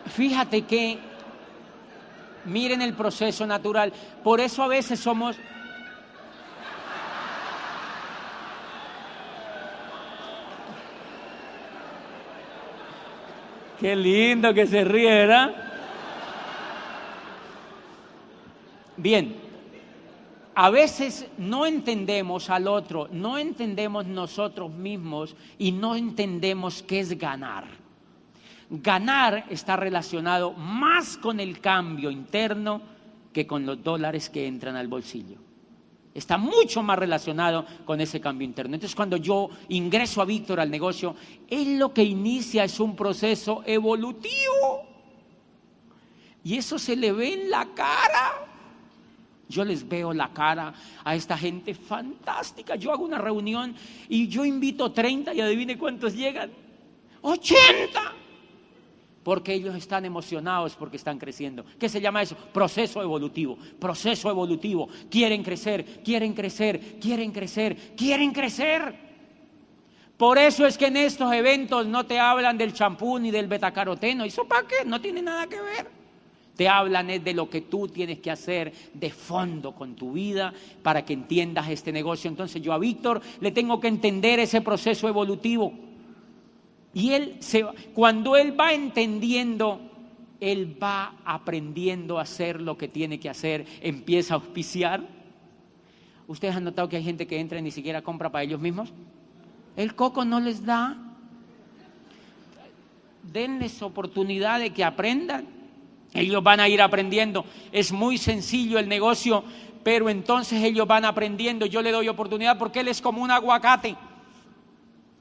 fíjate que, miren el proceso natural. Por eso a veces somos... Qué lindo que se ríe, ¿verdad? Bien, a veces no entendemos al otro, no entendemos nosotros mismos y no entendemos qué es ganar. Ganar está relacionado más con el cambio interno que con los dólares que entran al bolsillo. Está mucho más relacionado con ese cambio interno. Entonces, cuando yo ingreso a Víctor al negocio, él lo que inicia es un proceso evolutivo. Y eso se le ve en la cara. Yo les veo la cara a esta gente fantástica. Yo hago una reunión y yo invito 30 y adivine cuántos llegan. 80. Porque ellos están emocionados porque están creciendo. ¿Qué se llama eso? Proceso evolutivo. Proceso evolutivo. Quieren crecer, quieren crecer, quieren crecer, quieren crecer. Por eso es que en estos eventos no te hablan del champú ni del betacaroteno. ¿Eso para qué? No tiene nada que ver. Te hablan de lo que tú tienes que hacer de fondo con tu vida para que entiendas este negocio. Entonces yo a Víctor le tengo que entender ese proceso evolutivo. Y cuando él va entendiendo, él va aprendiendo a hacer lo que tiene que hacer, empieza a auspiciar. ¿Ustedes han notado que hay gente que entra y ni siquiera compra para ellos mismos? El coco no les da. Denles oportunidad de que aprendan. Ellos van a ir aprendiendo. Es muy sencillo el negocio, pero entonces ellos van aprendiendo. Yo le doy oportunidad porque él es como un aguacate.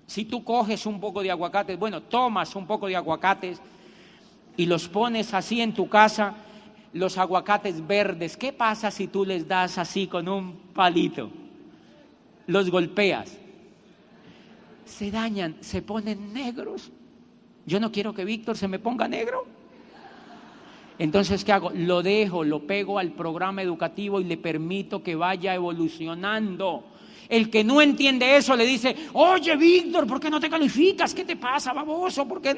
Si tú coges un poco de aguacates, tomas un poco de aguacates y los pones así en tu casa, los aguacates verdes, ¿qué pasa si tú les das así con un palito? Los golpeas. se dañan, se ponen negros. Yo no quiero que Víctor se me ponga negro. Entonces, ¿qué hago? Lo dejo, lo pego al programa educativo y le permito que vaya evolucionando. El que no entiende eso le dice, oye, Víctor, ¿por qué no te calificas? ¿Qué te pasa, baboso? ¿Por qué?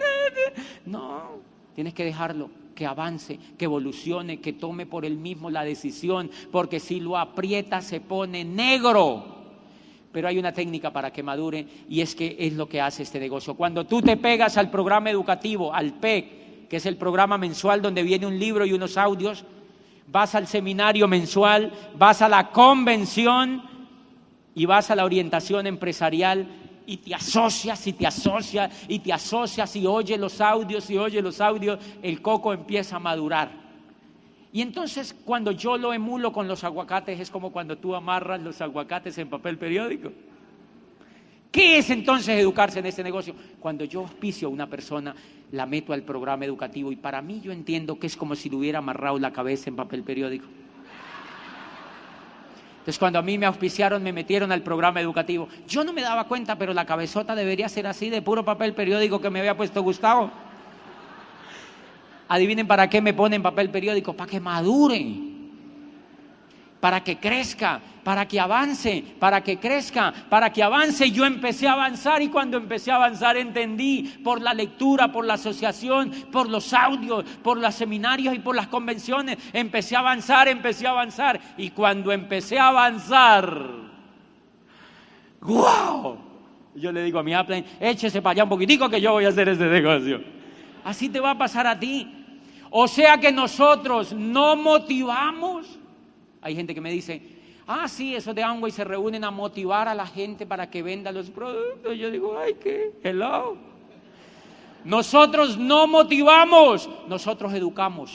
No, tienes que dejarlo, que avance, que evolucione, que tome por él mismo la decisión, porque si lo aprieta se pone negro. Pero hay una técnica para que madure y es que es lo que hace este negocio. Cuando tú te pegas al programa educativo, al PEC, que es el programa mensual donde viene un libro y unos audios, vas al seminario mensual, vas a la convención y vas a la orientación empresarial y te asocias y te asocias y te asocias y oyes los audios, el coco empieza a madurar. Y entonces cuando yo lo emulo con los aguacates es como cuando tú amarras los aguacates en papel periódico. ¿Qué es entonces educarse en este negocio? Cuando yo auspicio a una persona, la meto al programa educativo y para mí yo entiendo que es como si le hubiera amarrado la cabeza en papel periódico. Entonces cuando a mí me auspiciaron, me metieron al programa educativo. Yo no me daba cuenta, pero la cabezota debería ser así de puro papel periódico que me había puesto Gustavo. Adivinen para qué me ponen papel periódico, para que madure, para que crezca, para que avance, para que crezca, para que avance. Yo empecé a avanzar y cuando empecé a avanzar entendí por la lectura, por la asociación, por los audios, por los seminarios y por las convenciones. Empecé a avanzar y cuando empecé a avanzar, ¡guau! Yo le digo a mi upline, échese para allá un poquitico que yo voy a hacer ese negocio. Así te va a pasar a ti. O sea que nosotros no motivamos. Hay gente que me dice, sí, esos de Amway se reúnen a motivar a la gente para que venda los productos. Yo digo, ay, ¿qué? Hello. Nosotros no motivamos, nosotros educamos.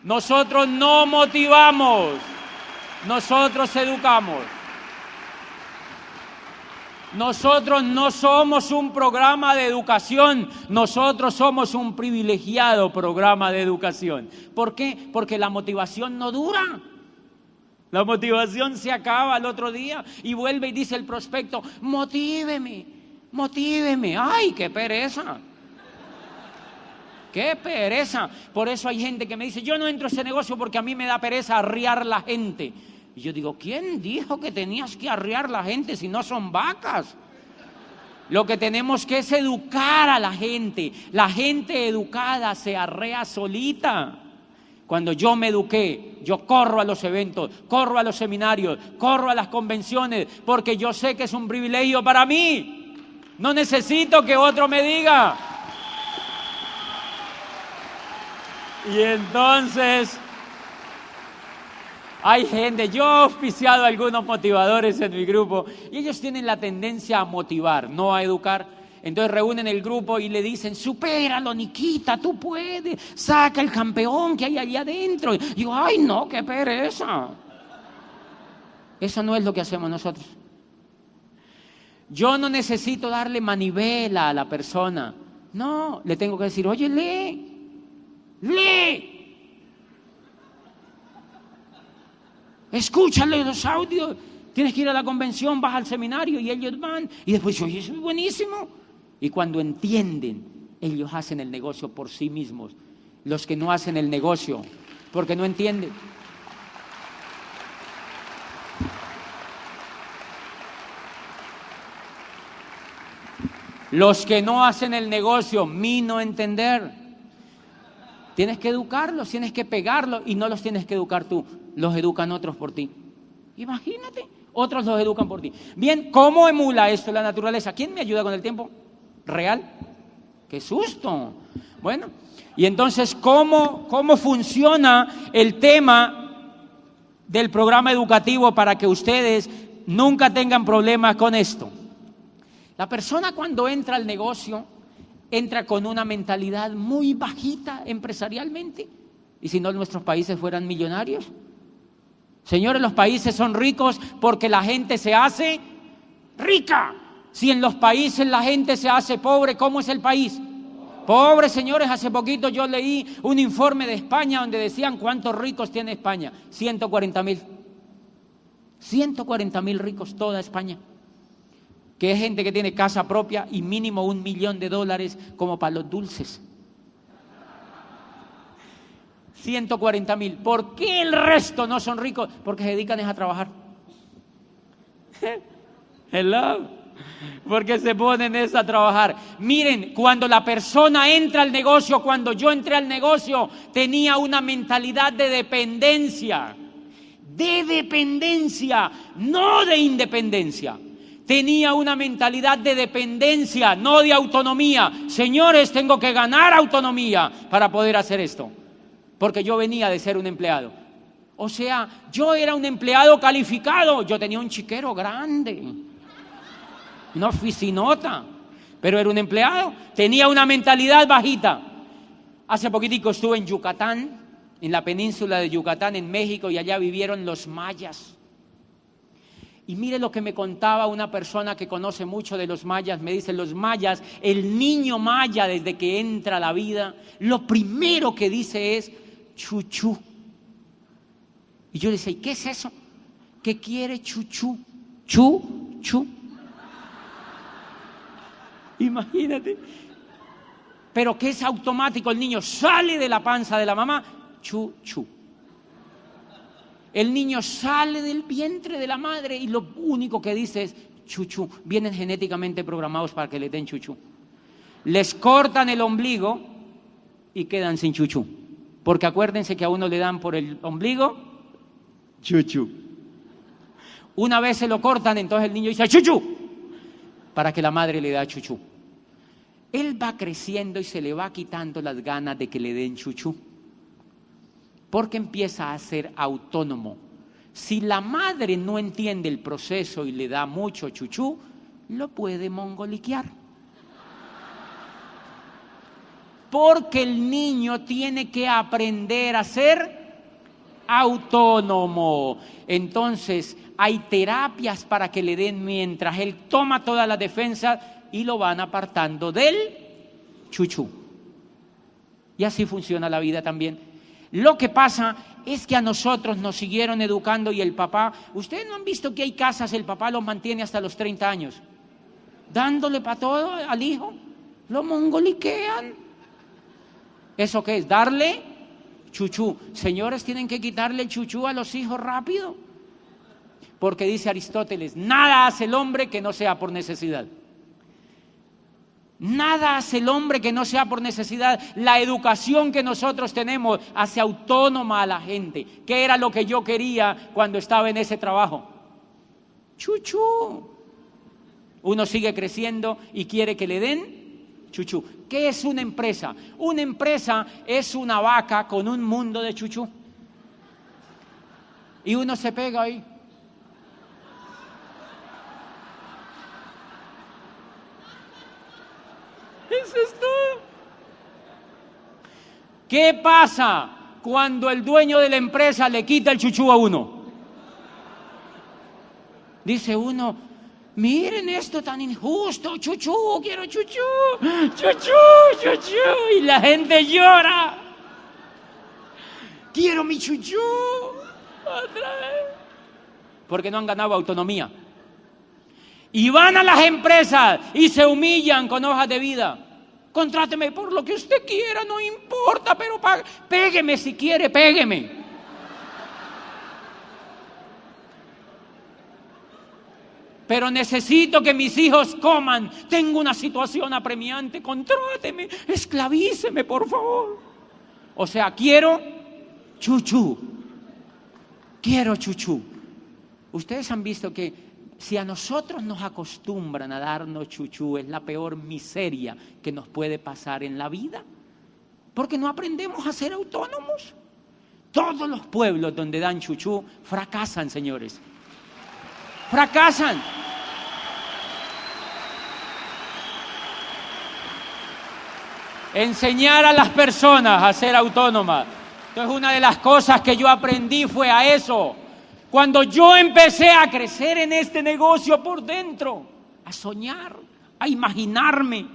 Nosotros no motivamos, nosotros educamos. Nosotros no somos un programa de educación, nosotros somos un privilegiado programa de educación. ¿Por qué? Porque la motivación no dura. La motivación se acaba al otro día y vuelve y dice el prospecto, motíveme, motíveme. ¡Ay, qué pereza! ¡Qué pereza! Por eso hay gente que me dice, yo no entro a ese negocio porque a mí me da pereza arriar la gente. Y yo digo, ¿quién dijo que tenías que arriar la gente si no son vacas? Lo que tenemos que es educar a la gente. La gente educada se arrea solita. Cuando yo me eduqué, yo corro a los eventos, corro a los seminarios, corro a las convenciones, porque yo sé que es un privilegio para mí. No necesito que otro me diga. Y entonces hay gente, yo he auspiciado a algunos motivadores en mi grupo y ellos tienen la tendencia a motivar, no a educar. Entonces reúnen el grupo y le dicen, supéralo, Niquita, tú puedes, saca el campeón que hay allí adentro. Y digo, ay no, qué pereza. Eso no es lo que hacemos nosotros. Yo no necesito darle manivela a la persona. No, le tengo que decir, oye, lee. Escúchale los audios. Tienes que ir a la convención, vas al seminario y ellos van. Y después, oye, eso es buenísimo. Y cuando entienden, ellos hacen el negocio por sí mismos. Los que no hacen el negocio, porque no entienden. Los que no hacen el negocio, mi no entender. Tienes que educarlos, tienes que pegarlos y no los tienes que educar tú. Los educan otros por ti. Imagínate, otros los educan por ti. Bien, ¿cómo emula esto la naturaleza? ¿Quién me ayuda con el tiempo? ¿Real? ¡Qué susto! Bueno, y entonces, ¿cómo funciona el tema del programa educativo para que ustedes nunca tengan problemas con esto? La persona cuando entra al negocio, entra con una mentalidad muy bajita empresarialmente. ¿Y si no nuestros países fueran millonarios? Señores, los países son ricos porque la gente se hace rica. Si en los países la gente se hace pobre, ¿cómo es el país? Pobre, señores. Hace poquito yo leí un informe de España donde decían cuántos ricos tiene España. 140.000. 140.000 ricos, toda España. que es gente que tiene casa propia y mínimo $1 millón como para los dulces. 140,000. ¿Por qué el resto no son ricos? Porque se dedican a trabajar. Hello. Porque se ponen a trabajar. Miren, cuando la persona entra al negocio, cuando yo entré al negocio, tenía una mentalidad de dependencia. De dependencia, no de independencia. Tenía una mentalidad de dependencia, no de autonomía. Señores, tengo que ganar autonomía para poder hacer esto. Porque yo venía de ser un empleado. O sea, yo era un empleado calificado. Yo tenía un chiquero grande, una oficinota, pero era un empleado. Tenía una mentalidad bajita. Hace poquitico estuve en Yucatán, en la península de Yucatán, en México, y allá vivieron los mayas. Y mire lo que me contaba una persona que conoce mucho de los mayas. Me dice, los mayas, el niño maya desde que entra a la vida, lo primero que dice es chuchú. Y yo le decía, ¿y qué es eso? ¿Qué quiere chuchú? Chu. Imagínate. Pero que es automático, el niño sale de la panza de la mamá, chu. El niño sale del vientre de la madre y lo único que dice es chuchú. Vienen genéticamente programados para que le den chuchú. Les cortan el ombligo y quedan sin chuchú. Porque acuérdense que a uno le dan por el ombligo chuchú. Una vez se lo cortan, entonces el niño dice chuchú, para que la madre le da chuchú. Él va creciendo y se le va quitando las ganas de que le den chuchú, porque empieza a ser autónomo. Si la madre no entiende el proceso y le da mucho chuchú, lo puede mongoliquear. Porque el niño tiene que aprender a ser autónomo. Entonces, hay terapias para que le den mientras él toma todas las defensas y lo van apartando del chuchú. Y así funciona la vida también. Lo que pasa es que a nosotros nos siguieron educando y el papá, ustedes no han visto que hay casas, el papá los mantiene hasta los 30 años, dándole para todo al hijo, lo mongoliquean. ¿Eso qué es? Darle chuchú. Señores, tienen que quitarle el chuchú a los hijos rápido. Porque dice Aristóteles, nada hace el hombre que no sea por necesidad. Nada hace el hombre que no sea por necesidad. La educación que nosotros tenemos hace autónoma a la gente. ¿Qué era lo que yo quería cuando estaba en ese trabajo? Chuchú. Uno sigue creciendo y quiere que le den chuchú. ¿Qué es una empresa? Una empresa es una vaca con un mundo de chuchú. Y uno se pega ahí. Eso es todo. ¿Qué pasa cuando el dueño de la empresa le quita el chuchú a uno? Dice uno, miren esto tan injusto, chuchú, quiero chuchú, chuchú, y la gente llora. Quiero mi chuchú, otra vez. Porque no han ganado autonomía. Y van a las empresas y se humillan con hojas de vida. Contráteme por lo que usted quiera, no importa, pero pégueme si quiere, pégueme. Pero necesito que mis hijos coman. Tengo una situación apremiante, contráteme, esclavíceme, por favor. O sea, quiero chuchú. Quiero chuchú. Ustedes han visto que si a nosotros nos acostumbran a darnos chuchú, es la peor miseria que nos puede pasar en la vida. Porque no aprendemos a ser autónomos. Todos los pueblos donde dan chuchú fracasan, señores. Fracasan. Enseñar a las personas a ser autónomas. Entonces, una de las cosas que yo aprendí fue a eso. Cuando yo empecé a crecer en este negocio por dentro, a soñar, a imaginarme,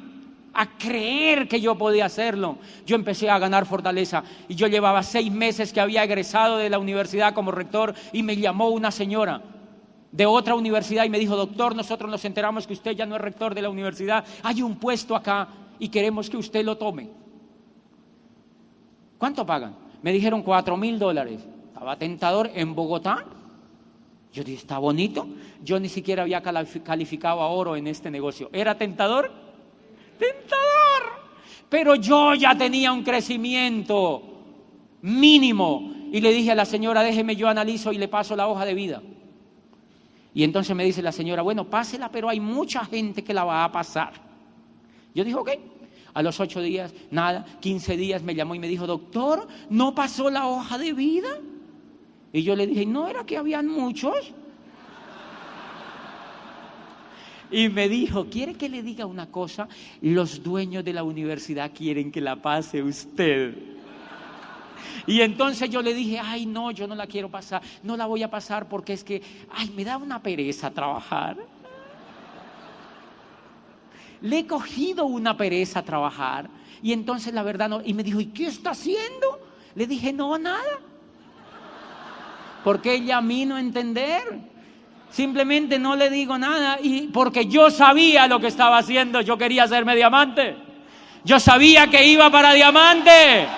a creer que yo podía hacerlo, yo empecé a ganar fortaleza. Y yo llevaba 6 meses que había egresado de la universidad como rector y me llamó una señora de otra universidad y me dijo, doctor, nosotros nos enteramos que usted ya no es rector de la universidad, hay un puesto acá y queremos que usted lo tome. ¿Cuánto pagan? Me dijeron $4,000. Estaba tentador en Bogotá. Yo dije, está bonito. Yo ni siquiera había calificado a oro en este negocio. ¿Era tentador? Tentador. Pero yo ya tenía un crecimiento mínimo. Y le dije a la señora, déjeme, yo analizo y le paso la hoja de vida. Y entonces me dice la señora, bueno, pásela, pero hay mucha gente que la va a pasar. Yo dije, ok. A los 8 días, nada, 15 días me llamó y me dijo, doctor, ¿no pasó la hoja de vida? Y yo le dije, ¿no era que habían muchos? Y me dijo, ¿quiere que le diga una cosa? Los dueños de la universidad quieren que la pase usted. Y entonces yo le dije, ay no, yo no la quiero pasar, no la voy a pasar porque es que, ay, me da una pereza trabajar. Le he cogido una pereza a trabajar. Y entonces la verdad no, y me dijo, ¿y qué está haciendo? Le dije, no, nada. Porque ella a mí no entender. Simplemente no le digo nada y porque yo sabía lo que estaba haciendo, yo quería hacerme diamante. Yo sabía que iba para diamante.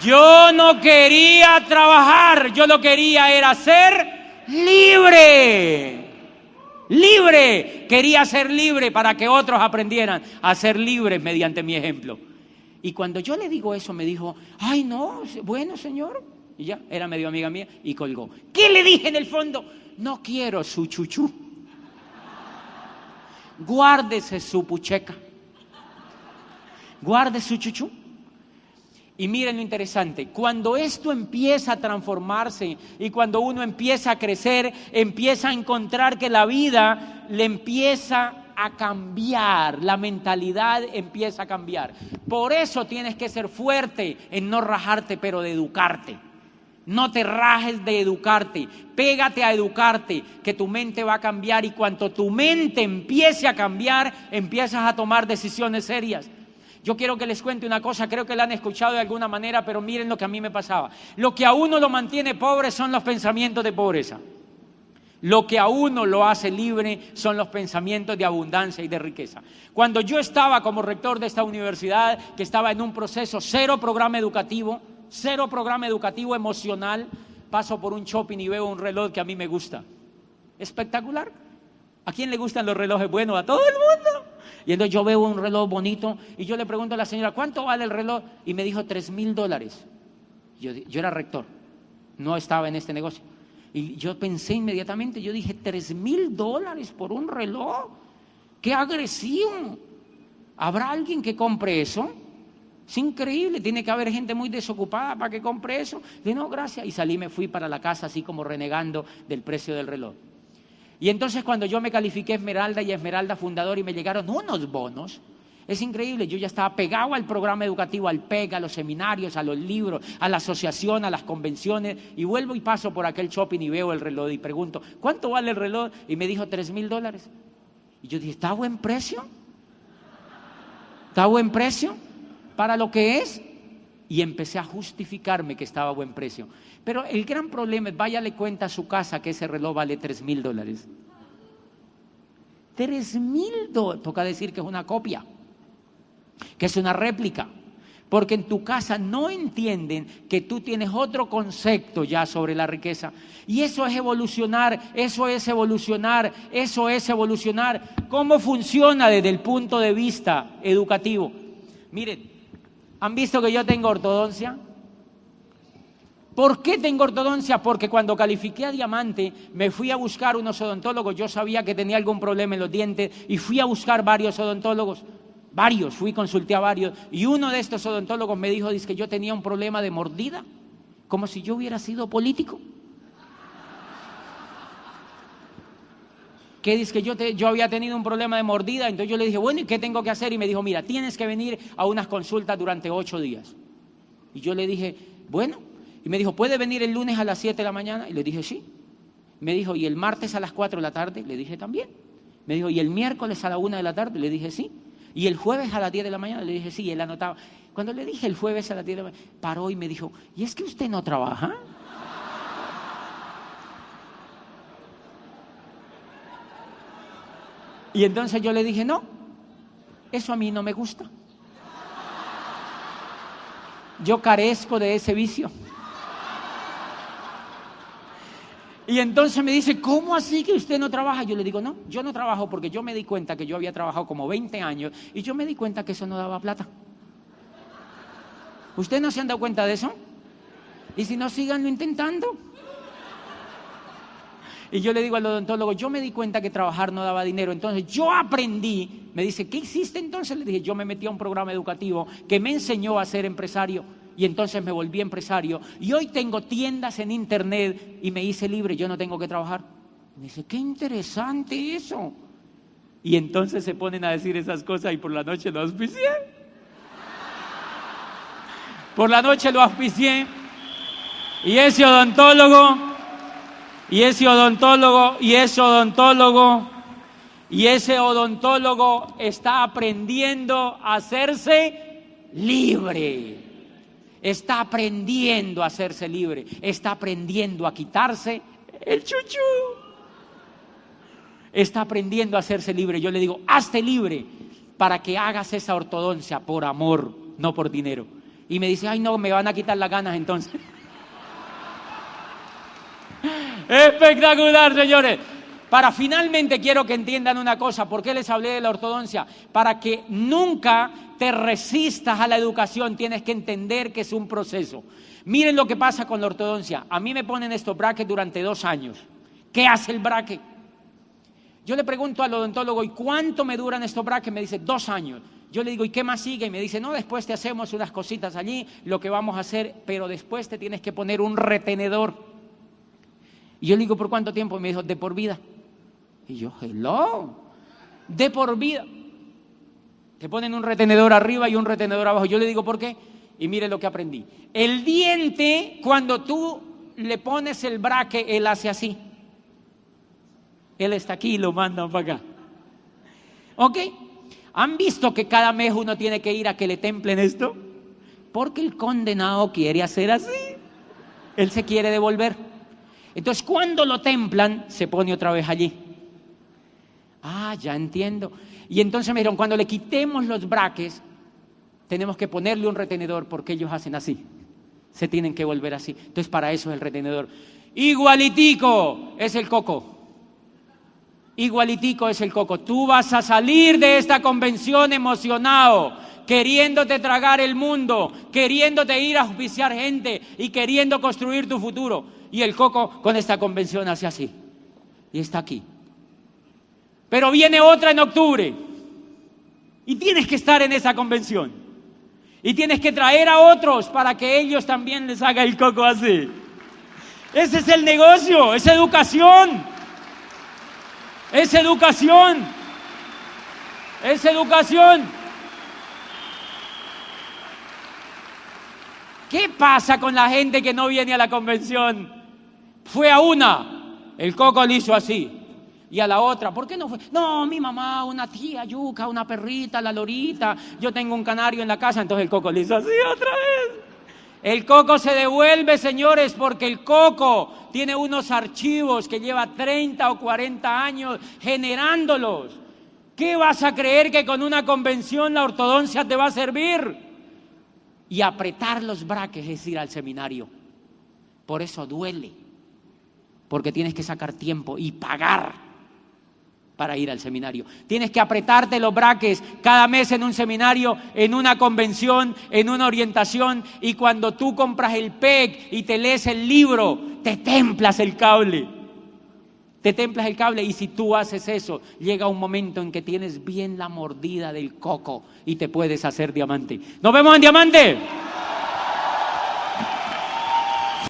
Yo no quería trabajar, yo lo quería era ser libre. Libre, quería ser libre para que otros aprendieran a ser libres mediante mi ejemplo. Y cuando yo le digo eso me dijo, ay no, bueno señor, y ya, era medio amiga mía y colgó. ¿Qué le dije en el fondo? No quiero su chuchú, guárdese su pucheca, guarde su chuchú. Y miren lo interesante, cuando esto empieza a transformarse y cuando uno empieza a crecer, empieza a encontrar que la vida le empieza a cambiar, la mentalidad empieza a cambiar. Por eso tienes que ser fuerte en no rajarte, pero de educarte. No te rajes de educarte, pégate a educarte, que tu mente va a cambiar y cuando tu mente empiece a cambiar, empiezas a tomar decisiones serias. Yo quiero que les cuente una cosa, creo que la han escuchado de alguna manera, pero miren lo que a mí me pasaba. Lo que a uno lo mantiene pobre son los pensamientos de pobreza. Lo que a uno lo hace libre son los pensamientos de abundancia y de riqueza. Cuando yo estaba como rector de esta universidad, que estaba en un proceso cero programa educativo emocional, paso por un shopping y veo un reloj que a mí me gusta. Espectacular. ¿A quién le gustan los relojes buenos? A todo el mundo. Y entonces yo veo un reloj bonito y yo le pregunto a la señora, ¿cuánto vale el reloj? Y me dijo $3,000. Yo era rector, no estaba en este negocio. Y yo pensé inmediatamente, yo dije, $3,000 por un reloj. ¡Qué agresivo! ¿Habrá alguien que compre eso? Es increíble, tiene que haber gente muy desocupada para que compre eso. Dije, no, gracias. Y salí, me fui para la casa así como renegando del precio del reloj. Y entonces cuando yo me califiqué Esmeralda y Esmeralda Fundador y me llegaron unos bonos, es increíble, yo ya estaba pegado al programa educativo, al PEG, a los seminarios, a los libros, a la asociación, a las convenciones, y vuelvo y paso por aquel shopping y veo el reloj y pregunto, ¿cuánto vale el reloj? Y me dijo $3,000. Y yo dije, ¿está a buen precio? ¿Está a buen precio para lo que es? Y empecé a justificarme que estaba a buen precio. Pero el gran problema es, váyale cuenta a su casa que ese reloj vale $3,000. $3,000, toca decir que es una copia, que es una réplica, porque en tu casa no entienden que tú tienes otro concepto ya sobre la riqueza. Y eso es evolucionar, eso es evolucionar, eso es evolucionar. ¿Cómo funciona desde el punto de vista educativo? Miren, ¿han visto que yo tengo ortodoncia? ¿Por qué tengo ortodoncia? Porque cuando califiqué a diamante me fui a buscar unos odontólogos. Yo sabía que tenía algún problema en los dientes y fui a buscar varios odontólogos. Consulté a varios. Y uno de estos odontólogos me dijo, dice que yo tenía un problema de mordida, como si yo hubiera sido político. Que dice que yo había tenido un problema de mordida. Entonces yo le dije, bueno, ¿y qué tengo que hacer? Y me dijo, mira, tienes que venir a unas consultas durante 8 días. Y yo le dije, bueno. Y me dijo, ¿puede venir el lunes a las 7 de la mañana? Y le dije, sí. Me dijo, ¿y el martes a las 4 de la tarde? Le dije, también. Me dijo, ¿y el miércoles a la 1 de la tarde? Le dije, sí. Y el jueves a las 10 de la mañana le dije, sí, él anotaba. Cuando le dije el jueves a las 10 de la mañana, paró y me dijo, ¿y es que usted no trabaja? Y entonces yo le dije, no, eso a mí no me gusta. Yo carezco de ese vicio. Y entonces me dice, ¿cómo así que usted no trabaja? Yo le digo, no, yo no trabajo porque yo me di cuenta que yo había trabajado como 20 años y yo me di cuenta que eso no daba plata. ¿Ustedes no se han dado cuenta de eso? Y si no, síganlo intentando. Y yo le digo al odontólogo, yo me di cuenta que trabajar no daba dinero, entonces yo aprendí. Me dice, ¿qué hiciste entonces? Le dije, yo me metí a un programa educativo que me enseñó a ser empresario y entonces me volví empresario y hoy tengo tiendas en internet y me hice libre, yo no tengo que trabajar. Me dice, qué interesante eso. Y entonces se ponen a decir esas cosas y por la noche lo auspicié. Por la noche lo auspicié y ese odontólogo está aprendiendo a hacerse libre. Está aprendiendo a hacerse libre. Está aprendiendo a quitarse el chuchú. Está aprendiendo a hacerse libre. Yo le digo, hazte libre para que hagas esa ortodoncia por amor, no por dinero. Y me dice, ay no, me van a quitar las ganas entonces. Espectacular, señores. Para finalmente quiero que entiendan una cosa. ¿Por qué les hablé de la ortodoncia? Para que nunca te resistas a la educación, tienes que entender que es un proceso. Miren lo que pasa con la ortodoncia. A mí me ponen estos brackets durante 2 años. ¿Qué hace el bracket? Yo le pregunto al odontólogo, ¿y cuánto me duran estos brackets? Me dice, 2 años. Yo le digo, ¿y qué más sigue? Y me dice, no, después te hacemos unas cositas allí, lo que vamos a hacer, pero después te tienes que poner un retenedor. Y yo le digo, ¿por cuánto tiempo? Y me dijo, de por vida. Y yo, hello, de por vida. Te ponen un retenedor arriba y un retenedor abajo. Yo le digo, ¿por qué? Y mire lo que aprendí. El diente, cuando tú le pones el bracket, él hace así. Él está aquí y lo mandan para acá. ¿Ok? ¿Han visto que cada mes uno tiene que ir a que le templen esto? Porque el condenado quiere hacer así. Él se quiere devolver. Entonces, cuando lo templan, se pone otra vez allí. Ah, ya entiendo. Y entonces me dijeron, cuando le quitemos los brackets, tenemos que ponerle un retenedor porque ellos hacen así. Se tienen que volver así. Entonces, para eso es el retenedor. Igualitico es el coco. Igualitico es el coco. Tú vas a salir de esta convención emocionado, queriéndote tragar el mundo, queriéndote ir a auspiciar gente y queriendo construir tu futuro. Y el coco con esta convención hace así. Y está aquí. Pero viene otra en octubre. Y tienes que estar en esa convención. Y tienes que traer a otros para que ellos también les haga el coco así. Ese es el negocio, es educación. Es educación. Es educación. ¿Qué pasa con la gente que no viene a la convención? Fue a una, el coco le hizo así. Y a la otra, ¿por qué no fue? No, mi mamá, una tía yuca, una perrita, la lorita, yo tengo un canario en la casa, entonces el coco le hizo así otra vez. El coco se devuelve, señores, porque el coco tiene unos archivos que lleva 30 o 40 años generándolos. ¿Qué vas a creer que con una convención la ortodoncia te va a servir? Y apretar los brackets es ir al seminario. Por eso duele, porque tienes que sacar tiempo y pagar para ir al seminario. Tienes que apretarte los brackets cada mes en un seminario, en una convención, en una orientación, y cuando tú compras el PEC y te lees el libro, te templas el cable. Te templas el cable, y si tú haces eso, llega un momento en que tienes bien la mordida del coco y te puedes hacer diamante. ¡Nos vemos en diamante!